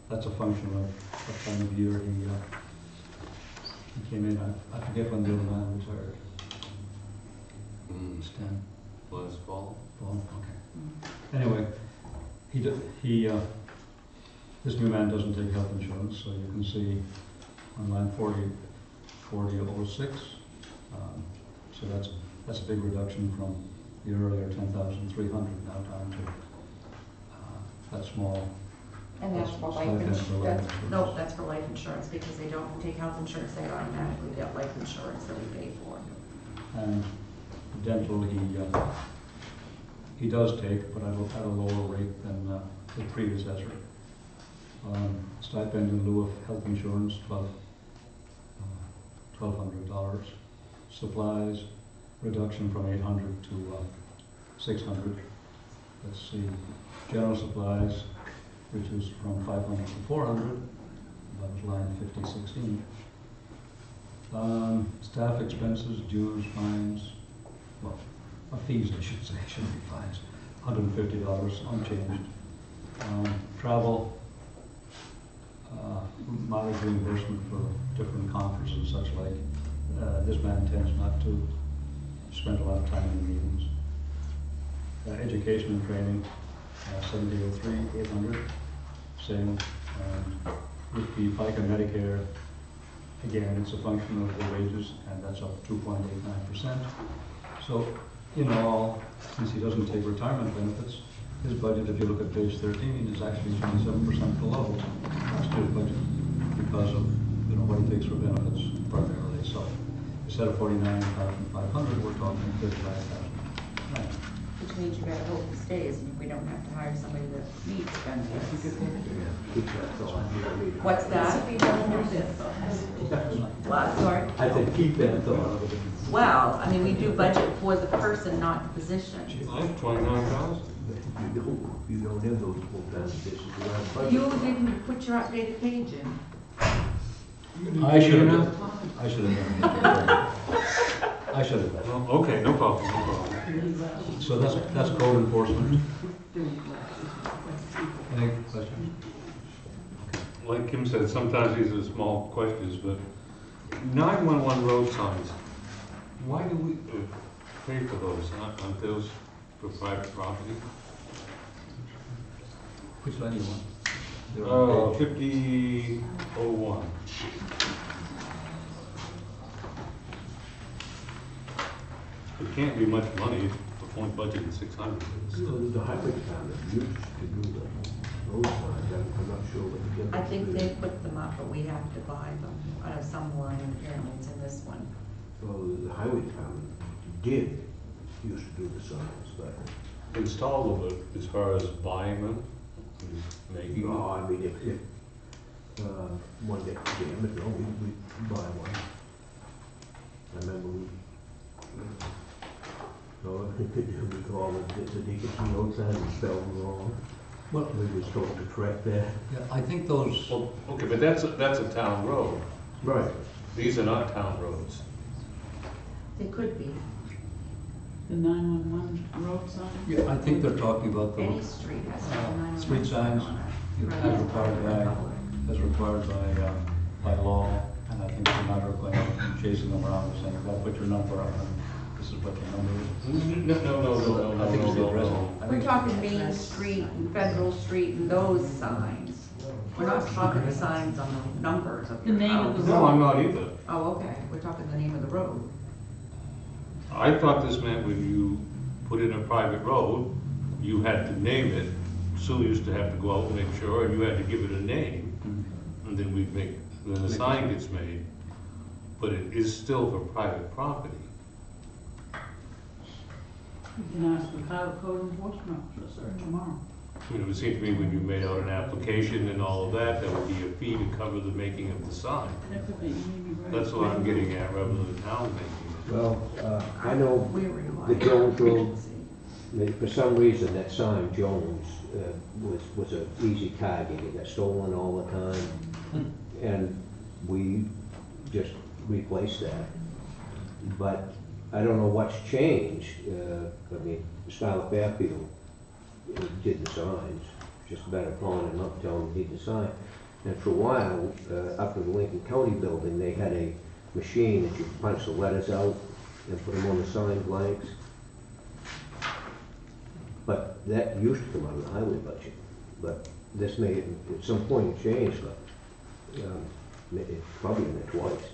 That's a function of what time of year he came in. I forget when the old man retired. Stan. Last fall? Fall, okay. Anyway, this new man doesn't take health insurance, so you can see on line 4006. So that's a big reduction from the earlier 10,300 now down to that small. And that's for life insurance. No, that's for life insurance because they don't take health insurance. They automatically get life insurance that we pay for. And dental, he does take, but at a lower rate than the predecessor. Stipend in lieu of health insurance, $1,200. Supplies, reduction from 800 to 600. Let's see, general supplies, reduced from 500 to 400. That was line 5016. Staff expenses, dues, fines, well, fees I should say, shouldn't be fines. $150 unchanged. Travel, mileage reimbursement for different conferences and such like. This man tends not to spend a lot of time in meetings. Education and training, 7003, 800, same. With the FICA Medicare, again, it's a function of the wages, and that's up 2.89%. So, in all, since he doesn't take retirement benefits, his budget, if you look at page 13, is actually 27% below last year's budget because of what he takes for benefits primarily. So instead of 49,500, we're talking 35,000. Which means you gotta hope he stays and we don't have to hire somebody that needs benefits. What's that? What, sorry? I said keep that thought. Well, I mean, we do budget for the person, not the position. I have 29,000. You don't have those full-time positions. You didn't put your updated page in. I should have done it. I should have done it. Well, okay, no problem, no problem. So that's code enforcement. Any questions? Like Kim said, sometimes these are small questions, but 911 road signs, why do we pay for those? Aren't those for private property? Which line do you want? They're on page. 5001. It can't be much money if we're only budgeting 600. The highway department used to do that. road signs, I'm not sure what the difference I think is. they put them up, but we have to buy them out of somewhere, and apparently it's in this one. Well, the highway department did used to do the signs, but, Install them, but as far as buying them, and making them. no, I mean, if one gets damaged, no, we buy one. I remember we, no, we call it the Dickinson road sign and spelled wrong. Well, We was told to correct that. yeah, I think those, Well, okay, but that's a town road. Right. These are not town roads. They could be, The 911 road sign? yeah, I think they're talking about the any street has to have a 911 street signs as required by law, and I think they're not going out and chasing them around and saying, well, put your number up, and this is what your number is. No. I think it's the address. We're talking Main Street and Federal Street and those signs. We're not talking the signs on the numbers of The your name of house. the No, I'm not either. Oh, okay, we're talking the name of the road. I thought this meant when you put in a private road, you had to name it. Sue used to have to go out and make sure, and you had to give it a name, and then then the sign gets made. But it is still for private property. You can ask the Kyle Code Enforcement Officer tomorrow. You know, it seemed to me when you made out an application and all of that, there would be a fee to cover the making of the sign. That could be, maybe right. That's what I'm getting at, rather than town making Well, I know We the require. Jones Road, for some reason, that sign, Jones, was an easy target. It got stolen all the time. And we just replaced that. But I don't know what's changed. I mean, Skylar Fairfield did the signs, just about calling him up, telling him he did the sign. And for a while, up in the Lincoln County building, they had a machine that you punch the letters out and put them on the sign blanks. But that used to come out of the highway budget. But this may, at some point it changed, but it's probably in there twice.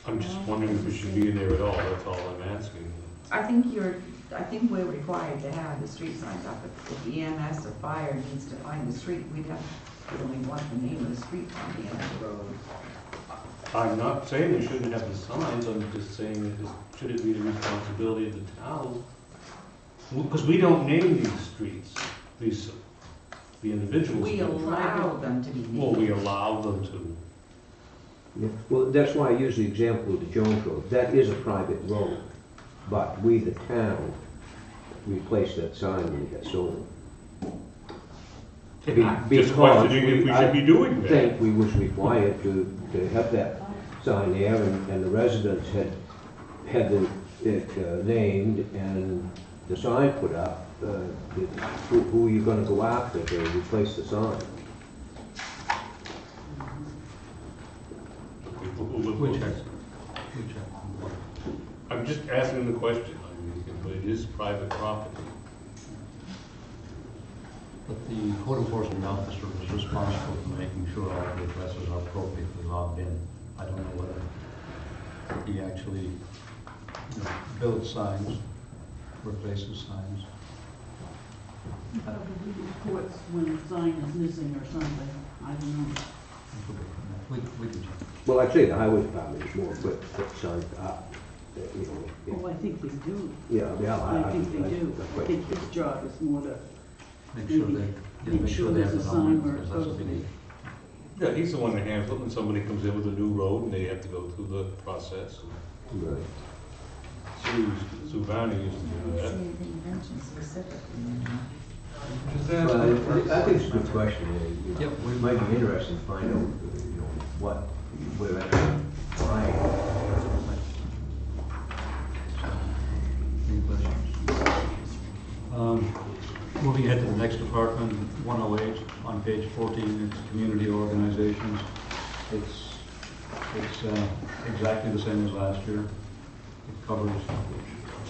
I'm just wondering if it should be in there at all, that's all I'm asking. I think we're required to have the street signs up. If the EMS or fire needs to find the street, we'd have, we only want the name of the street on the end of the road. I'm not saying they shouldn't have the signs, I'm just saying that should it be the responsibility of the town? Because we don't name these streets, the individuals. We do. allow them to be named. Well, we allow them to. Yeah, well, that's why I use the example of the Jones Road. That is a private road, but we, the town, replaced that sign when it got stolen. I'm just questioning if we should be doing I that. think we was required to have that sign there, and the residents had it named and the sign put up. Who are you gonna go after to replace the sign? We check. I'm just asking the question, I mean, but it is private property. But the code enforcement officer is responsible for making sure all the addresses are appropriately logged in. I don't know whether he actually builds signs, replaces signs. Probably reports when a sign is missing or something, I don't know. We can check. Well, I'd say the highway department is more equipped to put signs up, you know. Oh, I think they do. Yeah, I think they do. I think his job is more to Make sure they, make sure they there's have a the sign number, where it's because that's supposed what to we be. need. Yeah, he's the one that handles it when somebody comes in with a new road and they have to go through the process. Right. Sue Varney used to do that. Anything mentioned specifically. Well, I think it's a good question. You know, Yep. we might be interested to find out, you know, what we're actually buying. Any questions? Moving ahead to the next department, 108, on page 14, it's community organizations. It's exactly the same as last year. It covers,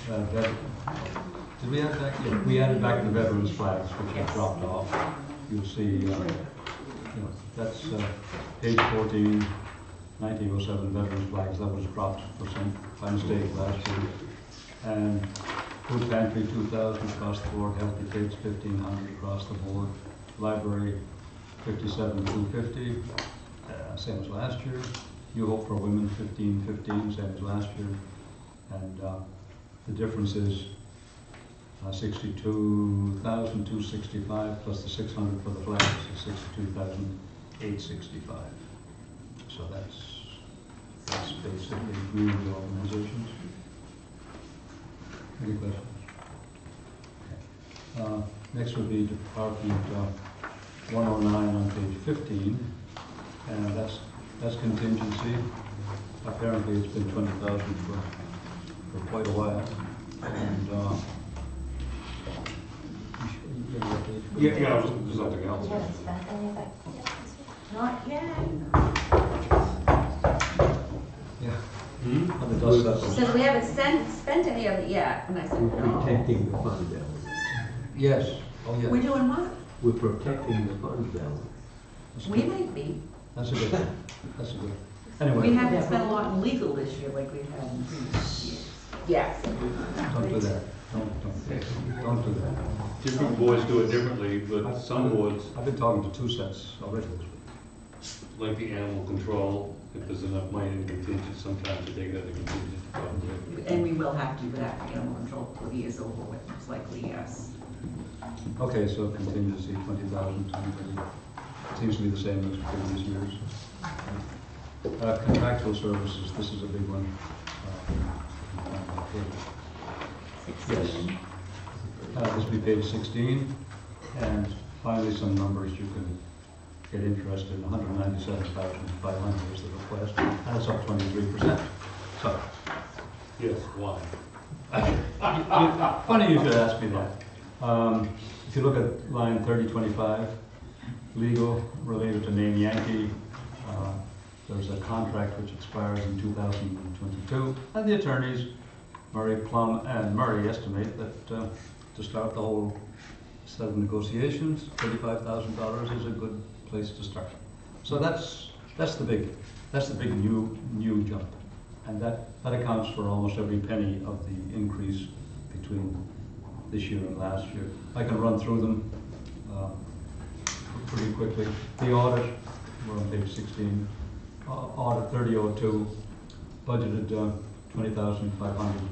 did we add back, yeah, we added back the veterans flags, which had dropped off. You'll see, that's page 14, 1907 veterans flags, that was dropped for some mistake last year. And Food pantry, 2,000 across the board. Healthy Kids, 1,500 across the board. Library, 57,250, same as last year. New Hope for Women, 15,15, same as last year. And the difference is 62,265 plus the 600 for the flags is 62,865. So that's basically community organizations. Any questions? Okay. Next would be Department 109 on page 15, and that's contingency. Apparently it's been 20,000 for quite a while. And Yeah, I was looking for something else. We haven't spent any of that yet this year? Not yet. on the dust She settles. says, we haven't spent any of it yet, and I said, We're no. protecting the fund balance. Yes, oh yes. We're doing what? We're protecting the fund balance. We might be. That's a good thing. That's a good. We Anyway, haven't spent a lot in legal this year like we've had in previous years. Yes. don't do that. Don't do that. Different boards do it differently, but some boards, I've been talking to two sets already this week. like the animal control, if there's enough money in contingent, sometimes they take that in contingent. Probably. And we will have to, but after animal control before the year's over with, most likely, yes. Okay, so contingency, 20,000, seems to be the same as previous years. Contractual services, this is a big one. Yes. This will be page 16, and finally some numbers you can get interested in. 197,500 is the request, that's up 23%. So, Yes, why? funny you should ask me that. If you look at line 3025, legal related to Maine Yankee, there's a contract which expires in 2022, and the attorneys, Murray, Plum, and Murray estimate that to start the whole set of negotiations, $35,000 is a good place to start. So that's the big new jump, and that accounts for almost every penny of the increase between this year and last year. I can run through them pretty quickly. The audit, we're on page 16. Audit 3002, budgeted 20,500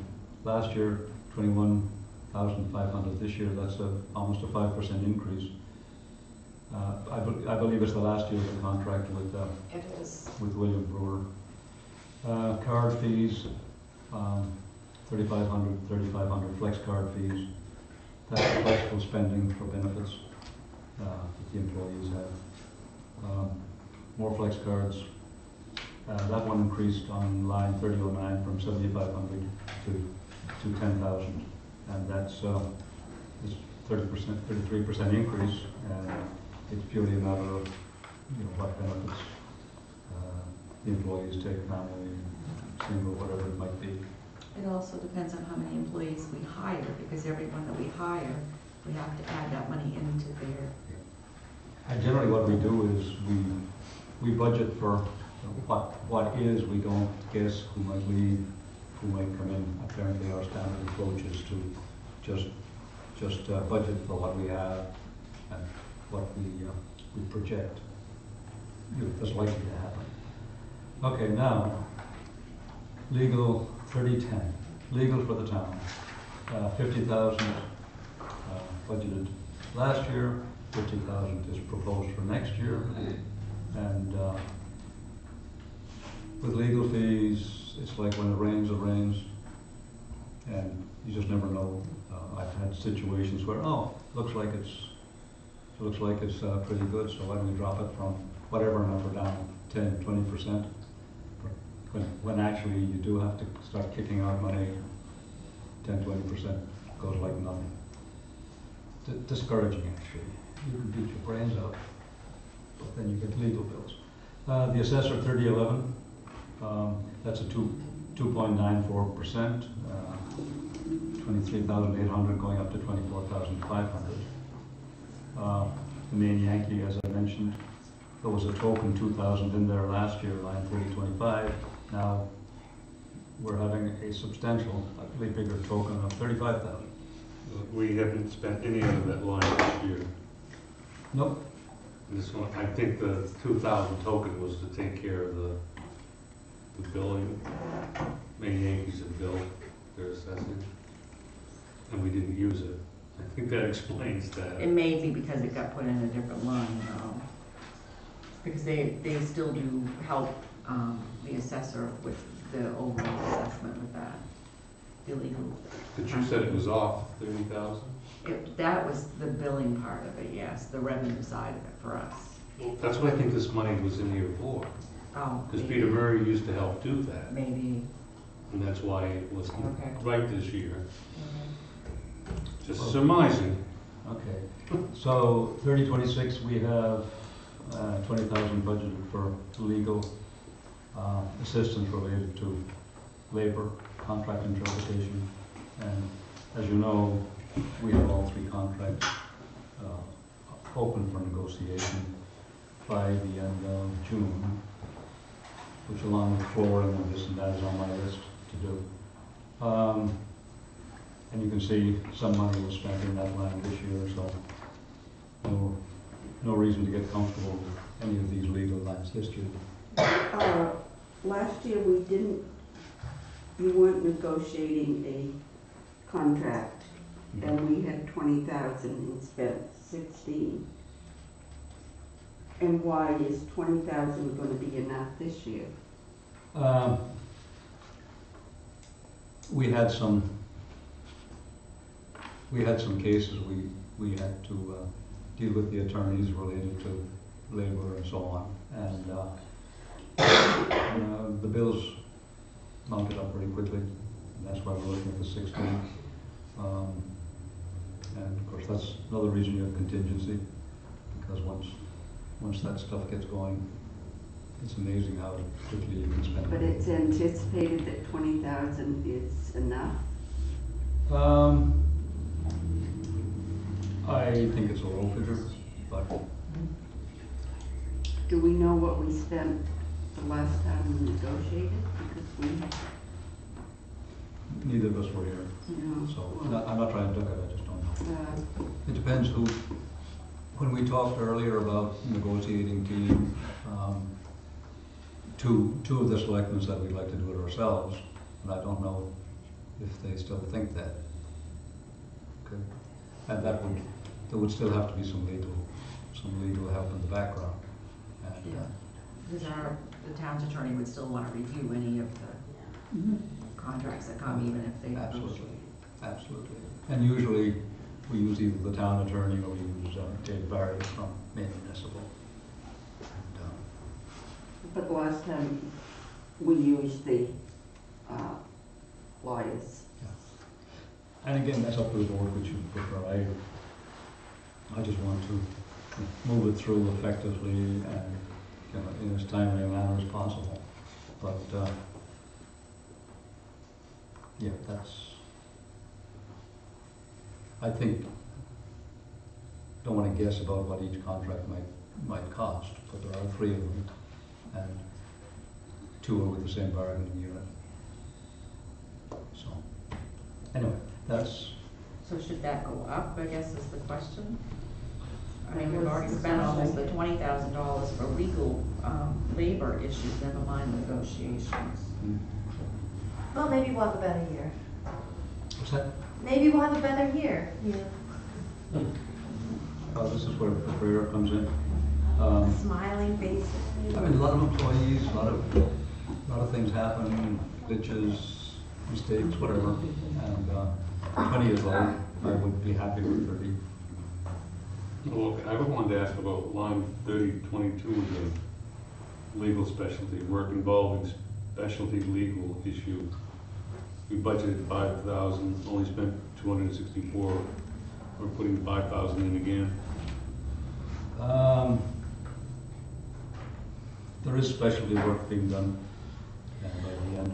last year, 21,500 this year. That's almost a 5% increase. I believe it's the last year of the contract with It is. with William Brewer. Card fees, 3,500 flex card fees. That's flexible spending for benefits that the employees have. More flex cards. That one increased on line 3009 from 7,500 to 10,000, and that's 33% increase, and it's purely a matter of what benefits the employees take, family, single, whatever it might be. It also depends on how many employees we hire, because everyone that we hire, we have to add that money into their. And generally what we do is we budget for what is, we don't guess who might leave, who might come in. Apparently our standard approach is to just budget for what we have and what we project is likely to happen. Okay, now, legal 3010, legal for the town, 50,000 budgeted last year, 50,000 is proposed for next year, and with legal fees, it's like when it rains, and you just never know. I've had situations where, looks like it's pretty good, so why don't we drop it from whatever number down 10, 20%? When actually you do have to start kicking out money, 10, 20% goes like nothing. Discouraging, actually. You can beat your brains out, but then you get legal bills. The assessor 3011, that's a 2.94%, 23,800 going up to 24,500. The Maine Yankee, as I mentioned, there was a token 2,000 in there last year, line 3025. Now we're having a substantial, I believe, bigger token of 35,000. We haven't spent any of that line this year. Nope. This one, I think the 2,000 token was to take care of the billing. Many Yankees have billed their assessing, and we didn't use it. I think that explains that. It may be because it got put in a different line, because they still do help, the assessor with the overall assessment with that, the legal. But you said it was off 30,000? That was the billing part of it, yes, the revenue side of it for us. That's what I think this money was in here for. Oh. Because maybe. Peter Murray used to help do that, Maybe. and that's why it wasn't Okay. right this year. Mhm. Just surmising. Okay, so 3026, we have 20,000 budgeted for legal assistance related to labor, contract interpretation. And as you know, we have all three contracts open for negotiation by the end of June, which along with flooring and this and that is on my list to do. And you can see some money was spent in that line this year, so no reason to get comfortable with any of these legal lines this year. Last year, you weren't negotiating a contract, and we had 20,000 and spent 16. And why is 20,000 gonna be enough this year? We had some cases we had to deal with the attorneys related to labor and so on. And the bills mounted up pretty quickly, and that's why we're looking at the 16. And of course, that's another reason you have contingency, because once that stuff gets going, it's amazing how quickly you can spend. But it's anticipated that 20,000 is enough? I think it's a low figure, but Do we know what we spent the last time we negotiated? Because neither of us were here, so I'm not trying to duck it, I just don't know. It depends who, when we talked earlier about negotiating team, two of the selectmen said we'd like to do it ourselves, and I don't know if they still think that. Okay. And there would still have to be some legal help in the background. And, Because the town's attorney would still want to review any of the contracts that come, even if they. Absolutely, absolutely. And usually, we use either the town attorney or we use Dave Barry from Maine Municipal. And, But the last time we used the lawyers. and again, that's up to the board, which you prefer. I just want to move it through effectively and, in as timely a manner as possible. But, yeah, I think, don't want to guess about what each contract might cost, but there are 3 of them, and 2 are with the same bargaining unit. So, anyway, that's. So should that go up, I guess is the question? I mean, we've already spent almost the $20,000 for legal labor issues, never mind negotiations. Well, maybe we'll have a better year. What's that? Maybe we'll have a better year. This is where the prayer comes in. Smiling faces. I mean, a lot of employees, a lot of things happen, glitches, mistakes, whatever. And 20 years old, I would be happy with 30. Well, I wanted to ask about line 3022 again. Legal specialty, work involving specialty legal issue. We budgeted 5,000, only spent 264. We're putting 5,000 in again. There is specialty work being done, and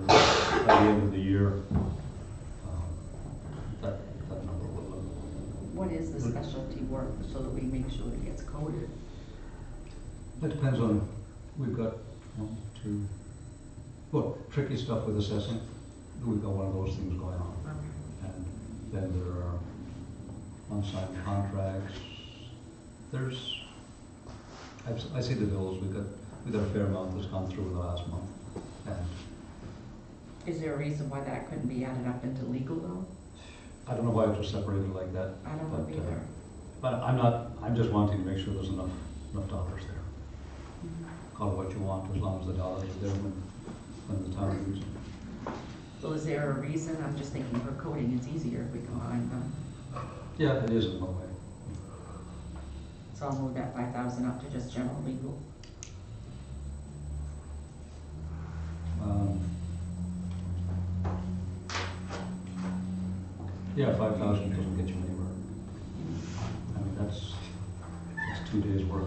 by the end of the year, that number will look. What is the specialty work, so that we make sure it gets coded? It depends on, we've got 1, 2, well, tricky stuff with assessing, we've got one of those things going on. And then there are unsigned contracts. There's, I see the bills, we've got a fair amount that's gone through in the last month. And Is there a reason why that couldn't be added up into legal though? I don't know why it was separated like that. I don't know but, either. But I'm just wanting to make sure there's enough dollars there. Call it what you want, as long as the dollars are there when the town uses them. Well, is there a reason? I'm just thinking for coding, it's easier if we combine them. Yeah, it is in one way. So I'll move that 5,000 up to just general legal. Yeah, 5,000 doesn't get you anywhere. I mean, that's 2 days' work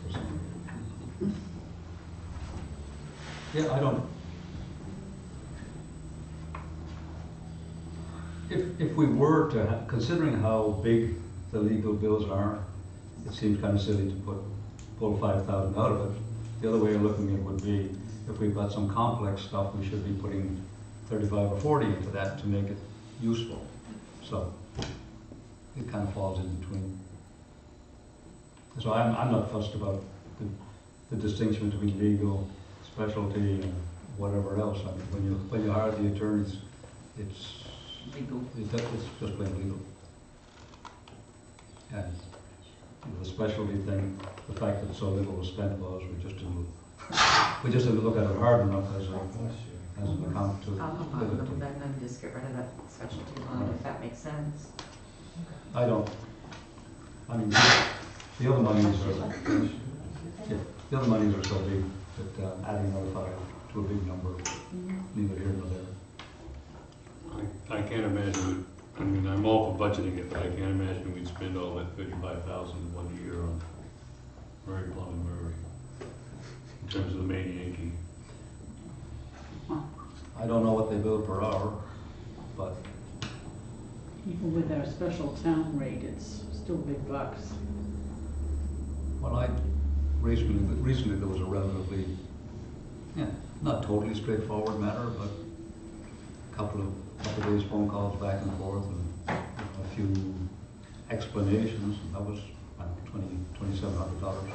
for somebody. Yeah, I don't. If we were to, considering how big the legal bills are, it seems kind of silly to pull 5,000 out of it. The other way of looking at it would be, if we've got some complex stuff, we should be putting 35 or 40 into that to make it useful. So it kind of falls in between. So I'm not fussed about the distinction between legal, specialty, and whatever else. I mean, when you hire the attorneys, it's Legal. it's just plain legal. And the specialty thing, the fact that so little was spent was we just didn't look at it hard enough as an account to. I'll combine them then and just get rid of that specialty line if that makes sense. I don't. I mean, the other monies are, yeah, the other monies are so big that adding another 5 to a big number, neither here nor there. I can't imagine, I mean, I'm all for budgeting it, but I can't imagine we'd spend all that 35,000 in 1 year on Murray Plum and Murray, in terms of the main Yankee. I don't know what they bill per hour, but Even with our special town rate, it's still big bucks. well, recently there was a relatively, not totally straightforward matter, but a couple of days phone calls back and forth and a few explanations, and that was $2,700.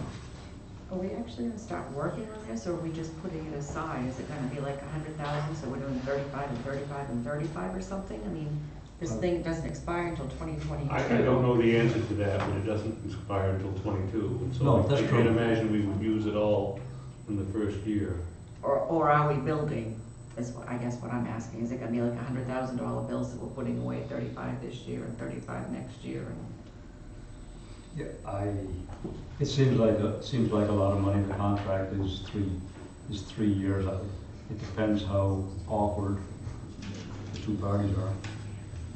Are we actually gonna start working on this, or are we just putting it aside? Is it gonna be like 100,000, so we're doing 35 and 35 and 35 or something? I mean, this thing doesn't expire until 2022. I don't know the answer to that, but it doesn't expire until 22. And so No, that's I true. can't imagine we would use it all in the first year. Or are we building, is what, I guess what I'm asking. Is it gonna be like $100,000 bills that we're putting away 35 this year and 35 next year? And Yeah, it seems like a lot of money. The contract is 3 years. It depends how awkward the two parties are.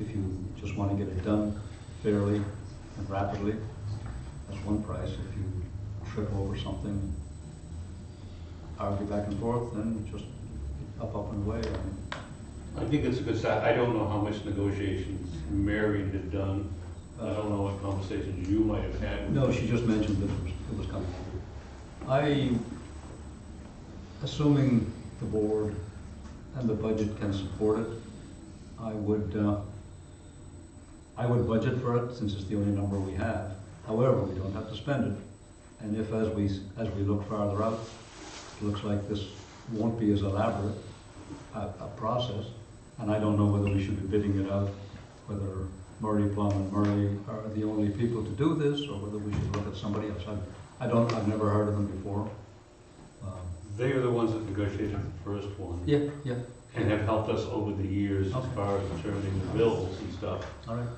If you just want to get it done fairly and rapidly, that's one price. If you trip over something, argue back and forth, then just up and away. I think it's a good start. I don't know how much negotiations Mary had done. I don't know what conversations you might have had. No, she just mentioned that it was coming. Assuming the board and the budget can support it, I would budget for it since it's the only number we have. However, we don't have to spend it. And if, as we look farther out, it looks like this won't be as elaborate a process, and I don't know whether we should be bidding it out, whether Murray Plum and Murray are the only people to do this, or whether we should look at somebody else. I've never heard of them before. They are the ones that negotiated the first one. Yeah. And have helped us over the years as Okay. far as determining the bills and stuff. All right.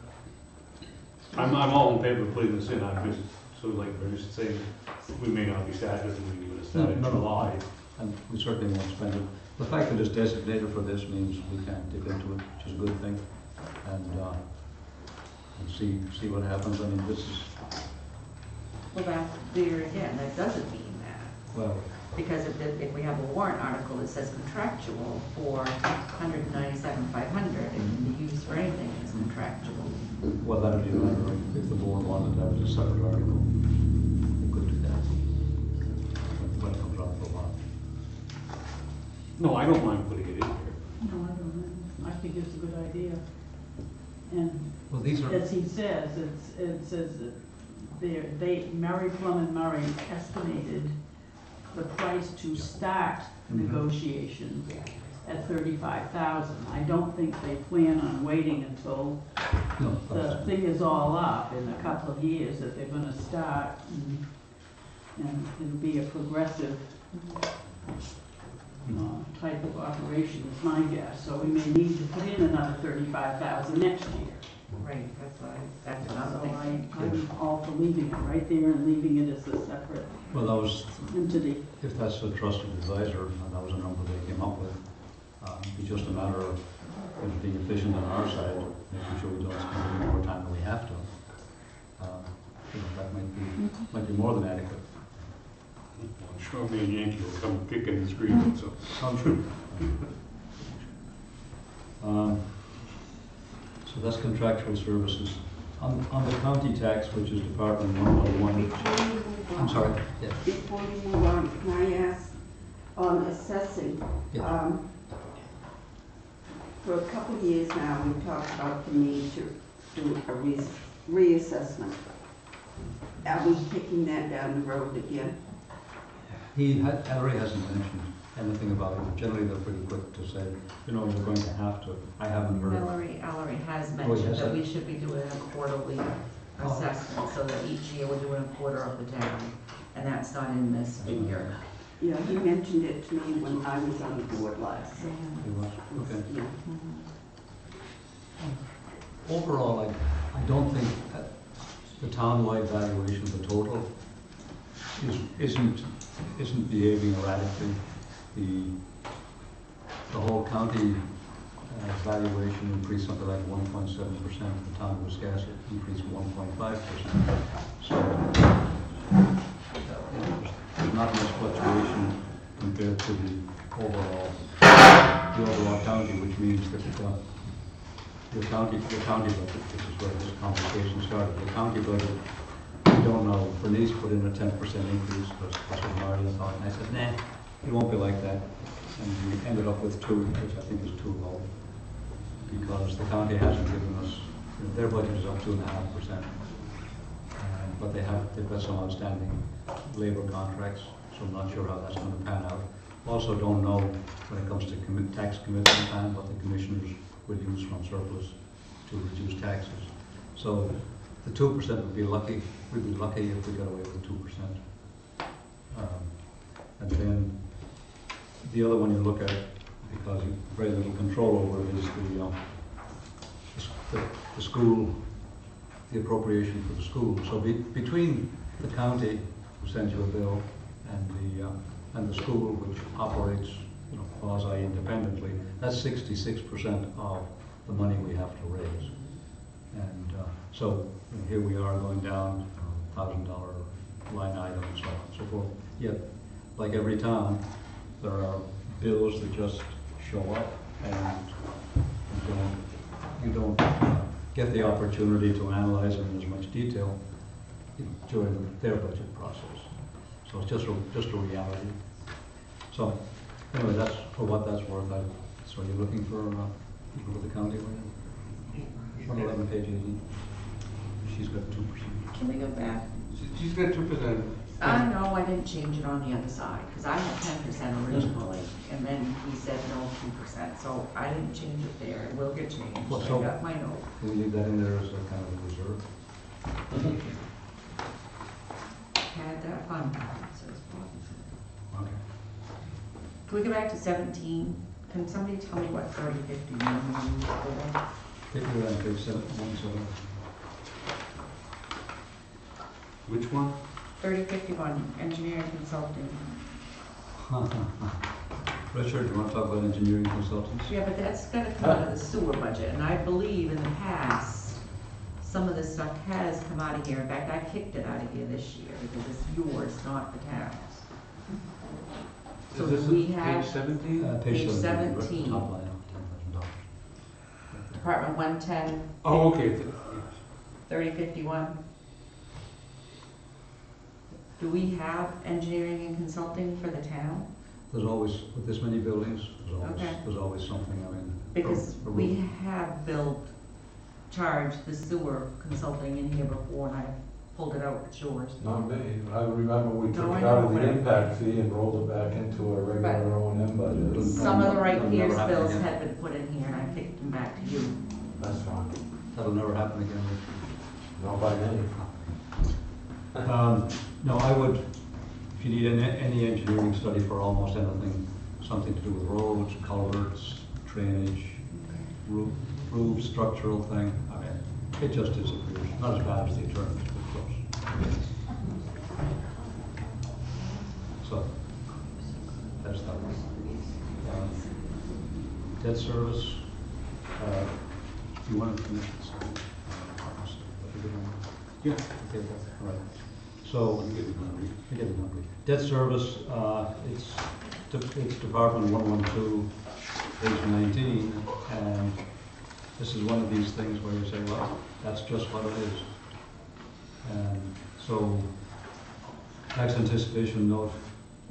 I'm all in favor of putting this in. I'm just sort of like Bruce saying, we may not be started, we would have started in No. July. And we certainly won't spend it. The fact that it's designated for this means we can dip into it, which is a good thing. And see what happens. I mean, this is, well, that, there again, that doesn't mean that. well, Because if we have a warrant article that says contractual for 197,500, it can be used for anything as contractual. well, that'd be a matter of, if the board wanted to have a separate article, they could do that. When it comes up for a while. No, I don't mind putting it in here. No, I don't know. I think it's a good idea. And Well, these are, as he says, it says that Murray Plum and Murray estimated the price to start negotiations at $35,000. I don't think they plan on waiting until no, the thing is all up in a couple of years that they're gonna start, and it'll be a progressive type of operation is my guess. So we may need to put in another $35,000 next year. Right, that's what I'm So thinking. I'm all for leaving it right there and leaving it as a separate well, that was, entity. if that's a trusted advisor, and that was a number they came up with, it'd be just a matter of being efficient on our side, making sure we don't spend any more time than we have to. That might be more than adequate. Well, I'm sure me and Yankee will come kicking and screaming, so. True. So that's contractual services. On the county tax, which is Department 111. Before you move on. I'm sorry, yeah. Before you move on, can I ask, on assessing? Yeah. For a couple of years now, we've talked about the need to do a reassessment. Are we kicking that down the road again? Ellery hasn't mentioned anything about it. Generally, they're pretty quick to say, you know, you're going to have to. I haven't heard. Ellery has he mentioned has that it? we should be doing a quarterly assessment, so that each year we're doing a quarter of the town, and that's not in this figure. Yeah, he mentioned it to me when I was on the board last. He was? Okay. Yeah. Overall, I don't think that the town-wide valuation of the total isn't behaving erratically. The whole county valuation increased something like 1.7%. The town of Wiscasset increased 1.5%. So there's not much fluctuation compared to the overall county, which means that your county budget, which is where this conversation started, the county budget, we don't know. Bernice put in a 10% increase, but that's what Mario thought, and I said, nah, it won't be like that. And we ended up with 2, which I think is too low, because the county hasn't given us, their budget is up 2.5%. But they've got some outstanding labor contracts, so I'm not sure how that's going to pan out. Also don't know when it comes to tax commitment time, what the commissioners will use from surplus to reduce taxes. So the 2% would be lucky. We'd be lucky if we got away with 2%. And then the other one you look at, because you have very little control over it, is the school, the appropriation for the school. So between the county, who sends you a bill, and the school, which operates, quasi-independently, that's 66% of the money we have to raise. And so here we are going down $1,000 line item and so on and so forth. Yet, like every town, there are bills that just show up, and you don't get the opportunity to analyze them in as much detail during their budget process. So it's just a reality. So anyway, that's for what that's worth. So you're looking for people with the county, 111 page 18. She's got 2%. Can we go back? She's got 2%. No, I didn't change it on the other side, because I had 10% originally, and then he said no 2%, so I didn't change it there, it will get changed, Well, I so- got my note. Can we leave that in there as a kind of a reserve? Had that fun. Okay. Can we go back to 17? Can somebody tell me what 3050 minimum is for? Take it on page 171. Which one? 3051, engineering consulting. Richard, do you want to talk about engineering consultants? Yeah, but that's gotta come out of the sewer budget, and I believe in the past, some of this stuff has come out of here. In fact, I kicked it out of here this year, because it's yours, not the town's. So Is this we page have 17? Page 17. 17. Top line, $10,000. Department 110, Oh, okay. 3051. Do we have engineering and consulting for the town? there's always, with this many buildings, Okay. there's always something, I mean. Because a we roof. have charged the sewer consulting in here before, and I pulled it out, it's yours. Not me, I remember we took No, I it out know, of the but- impact fee and rolled it back into a regular O&M budget. Some of the right That'll Pierce never happen bills again. had been put in here, and I kicked them back to you. That's fine, That'll never happen again. not by me. No, I would, if you need any engineering study for almost anything, something to do with roads, culverts, drainage, roof, structural thing, I mean, it just disappears. Not as bad as the attorneys, but close. So, that's that one. Debt service, you want to finish this? Yeah. Okay, all right. So, debt service, it's Department 112, page 19, and this is one of these things where you say, well, that's just what it is. And so, tax anticipation note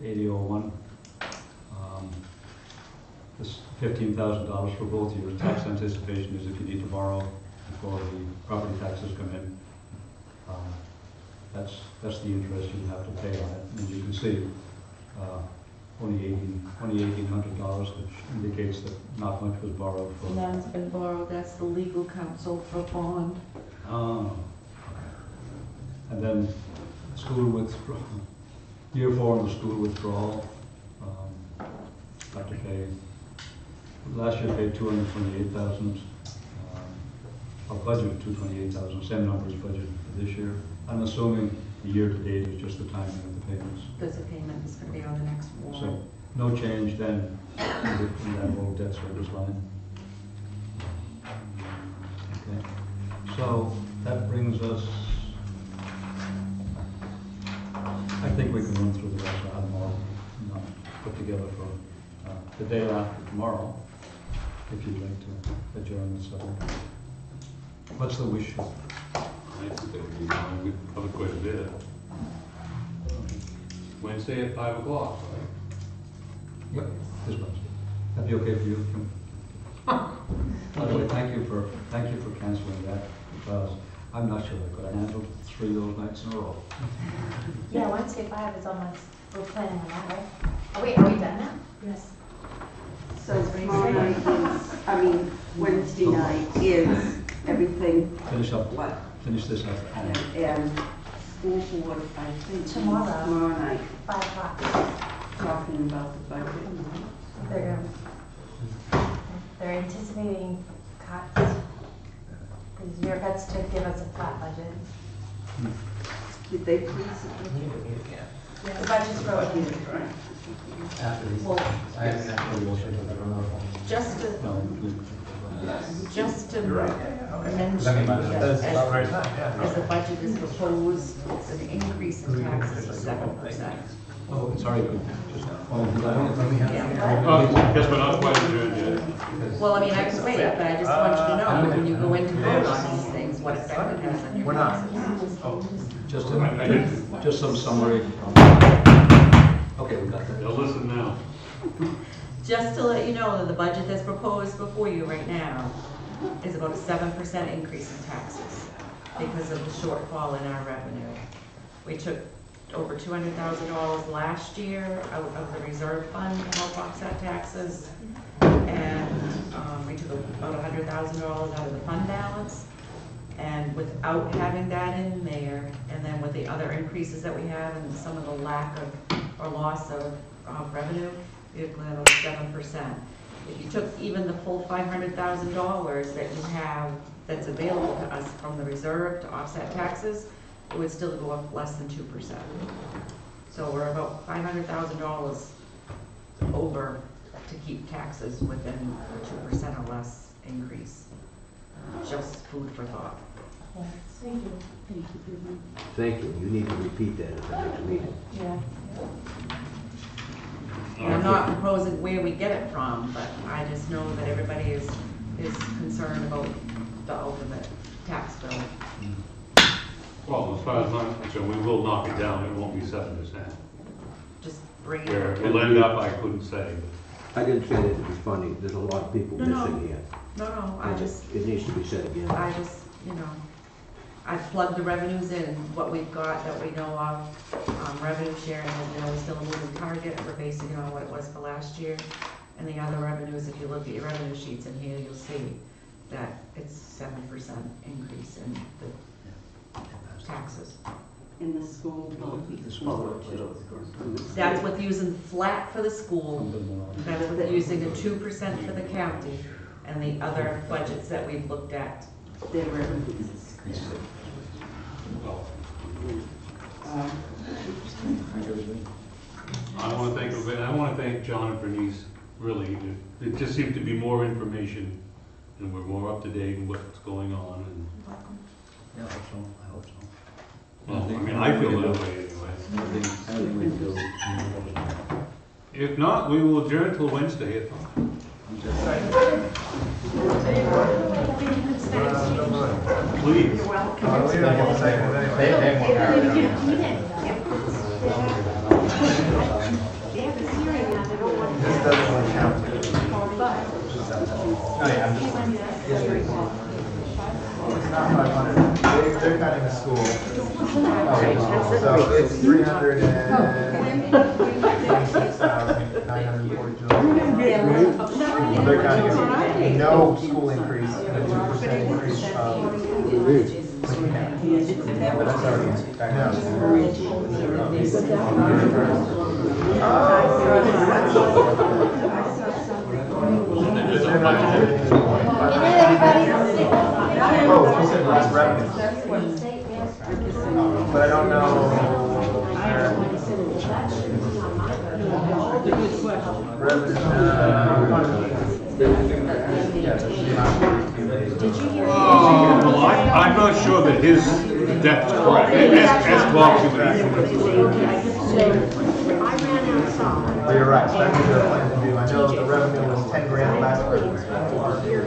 8001, this $15,000 for both years. Tax anticipation is if you need to borrow before the property taxes come in. That's the interest you have to pay on it. And you can see, only $1,800, which indicates that not much was borrowed for. None's been borrowed, that's the legal counsel for bond. Oh, okay. And then school withdrawal, year 4 in the school withdrawal, have to pay, last year paid 228,000, our budget of 228,000, same number as budget for this year. I'm assuming the year to date is just the timing of the payments. There's a payment that's gonna be on the next So, warrant. no change then in that whole debt service line. Okay, so that brings us, I think we can run through the rest. I have them all, put together for the day after tomorrow, if you'd like to adjourn the subject. What's the wish? I think that would be fine, we covered quite a bit. Wednesday at 5 o'clock, right? Yep, this Wednesday. That'd be okay for you, Kim? By the way, thank you for canceling that, because I'm not sure I could have handled 3 of those nights in a row. Yeah, Wednesday 5 is almost, we're planning on that, right? Are we done now? Yes. So tomorrow night is, Wednesday night is everything, Finish up, what? finish this up. And school board, I think, is Tomorrow. tomorrow night, 5 o'clock. talking about the budget. They're anticipating cuts. Because you're cuts to give us a flat budget. Did they please? The budget's broken. Well, I haven't actually looked at it, I don't know. just to, just to mention That that is about right time, yeah. as the budget is proposed, it's an increase in taxes of 7%. Oh, sorry, just, Guess we're not quite adjourned yet. Well, I mean, I can wait, but I just want you to know, when you go in to vote on these things, what effect it has on your We're not. taxes. just some summary. Okay, we got that. They'll listen now. Just to let you know that the budget that's proposed before you right now is about a 7% increase in taxes because of the shortfall in our revenue. We took over $200,000 last year out of the reserve fund to help offset taxes. And we took about $100,000 out of the fund balance. And without having that in there, and then with the other increases that we have and some of the lack of or loss of revenue, you're looking at about 7%. If you took even the full $500,000 that you have that's available to us from the reserve to offset taxes, it would still go up less than 2%. So we're about $500,000 over to keep taxes within a 2% or less increase. Just food for thought. Thank you. Thank you. You need to repeat that at the next meeting. Yeah. And I'm not proposing where we get it from, but I just know that everybody is concerned about the ultimate tax bill. Well, as far as I'm concerned, we will knock it down, it won't be 7%. Just bring it. Where it'll end up, I couldn't say. I didn't say that to be funny, there's a lot of people No, no. missing here. No, I And just, It needs to be said again. I just, I plugged the revenues in, what we've got that we know of. Revenue sharing has been always still a moving target, we're basing it on what it was for last year. And the other revenues, if you look at your revenue sheets in here, you'll see that it's 7% increase in the taxes. In the school. That's with using flat for the school, that's with using a 2% for the county, and the other budgets that we've looked at. Their revenues. I want to thank John and Bernice, really. It just seemed to be more information, and we're more up to date in what's going on. And, Yeah, I hope so. well, I mean, I feel that way anyway. If not, we will adjourn till Wednesday at 5. Please. We don't get a second anyway. This doesn't count. Oh, yeah, I'm just. It's not 500. They're cutting the school. So it's 326,942. They're cutting no school increase, a 2% increase of. But that's already back Oh, you said less revenue. But I don't know. Well, I'm not sure that his depth is correct. Ask Bob to Oh, you're right, so that's what they're planning to do. I know the revenue was 10 grand last year.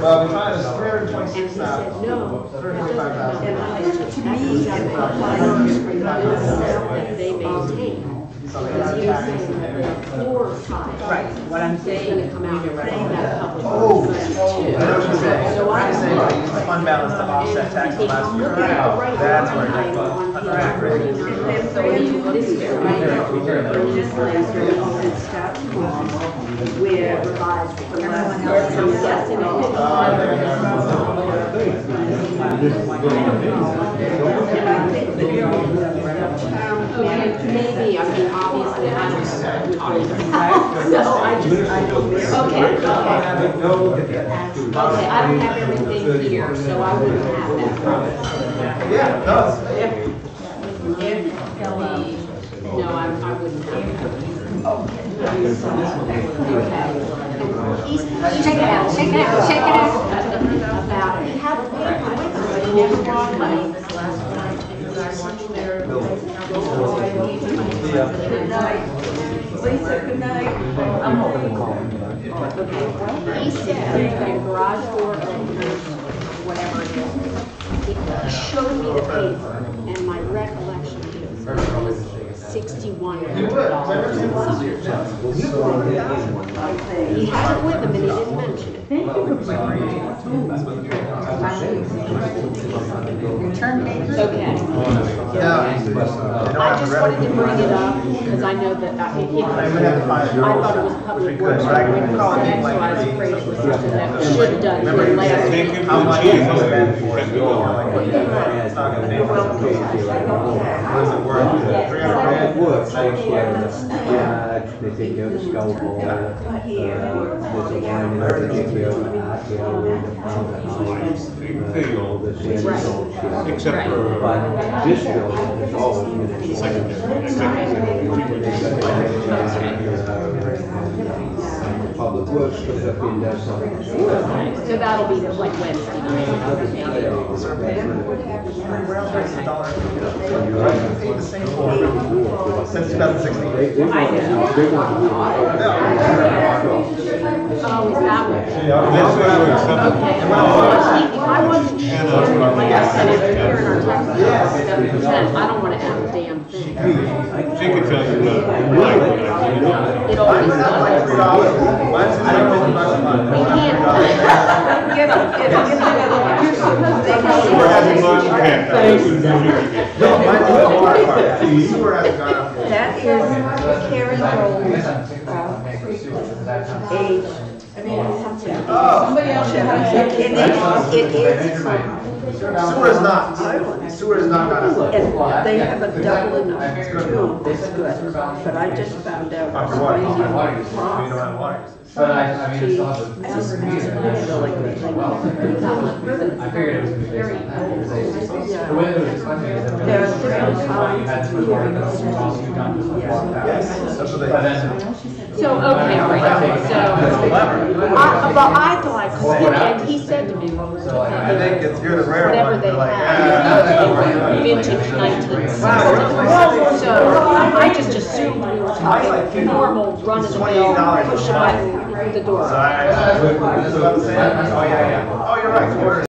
Well, we thought it was 326,000. No. 325,000. To me, they maintain. Because he was saying that the floor time. Right, what I'm saying Gonna come out and say that public. Oh, I know what you're saying. So I'm saying I used the fund balance to offset tax last year. Oh, that's where you're going. That's great. So when you look at this, right, this last year, we did start where revised for last year, so I'm guessing maybe, I mean, obviously, I don't so I don't have everything here, so I wouldn't have that. Yeah, it does. No, I wouldn't have that. Okay. Check it out. About, he had a paper with him, but he never brought it money this last night, because I watched their. Good night. Lisa, good night. I'm hoping to call him. He said that garage door openers, whatever it is, he showed me the paper, and my recollection is it was $6,100. He had it with him and he didn't mention it. Okay. I just wanted to bring it up because I know that I thought it was public works. So I was afraid it was something that we should have done here last week. How much is it spent for it? It's not gonna be what is it worth? 300 grand? They take care of the skull ball, there's a line in there, they take care of the RTL, the sand salt, Except for but this building is always been a Public Works comes up and does something. So that'll be like Wednesday night. Since 2016. I know. Oh, is that what? Okay. Well, if I wasn't sure, like I said, if you're in our tax. I don't wanna add a damn thing. She can tell you that. It always does. We can't. Get them, get them. Sewer hasn't gone up yet. Sewer hasn't gone up yet. That is Karen Rowland's, age. Somebody else should have said It is. Sewer is not, sewer is not gone up. And they have a double enough too, it's good, but I just found out. After what? You don't have water. But I mean, it's not the. I figured it was gonna be based on that. The way that it was explained is that. There are different You had to put water in those walls, you done just water back. Yes, that's what they. But then. So, okay, all right, so, well, I thought, and he said to me, So like, I think it's, you're the rare whatever one. they You're like, have, vintage 19. So, I just assumed we were talking normal run-of-the-mill, push a button, the door. So I was about to say, oh, yeah, yeah. Oh, you're right.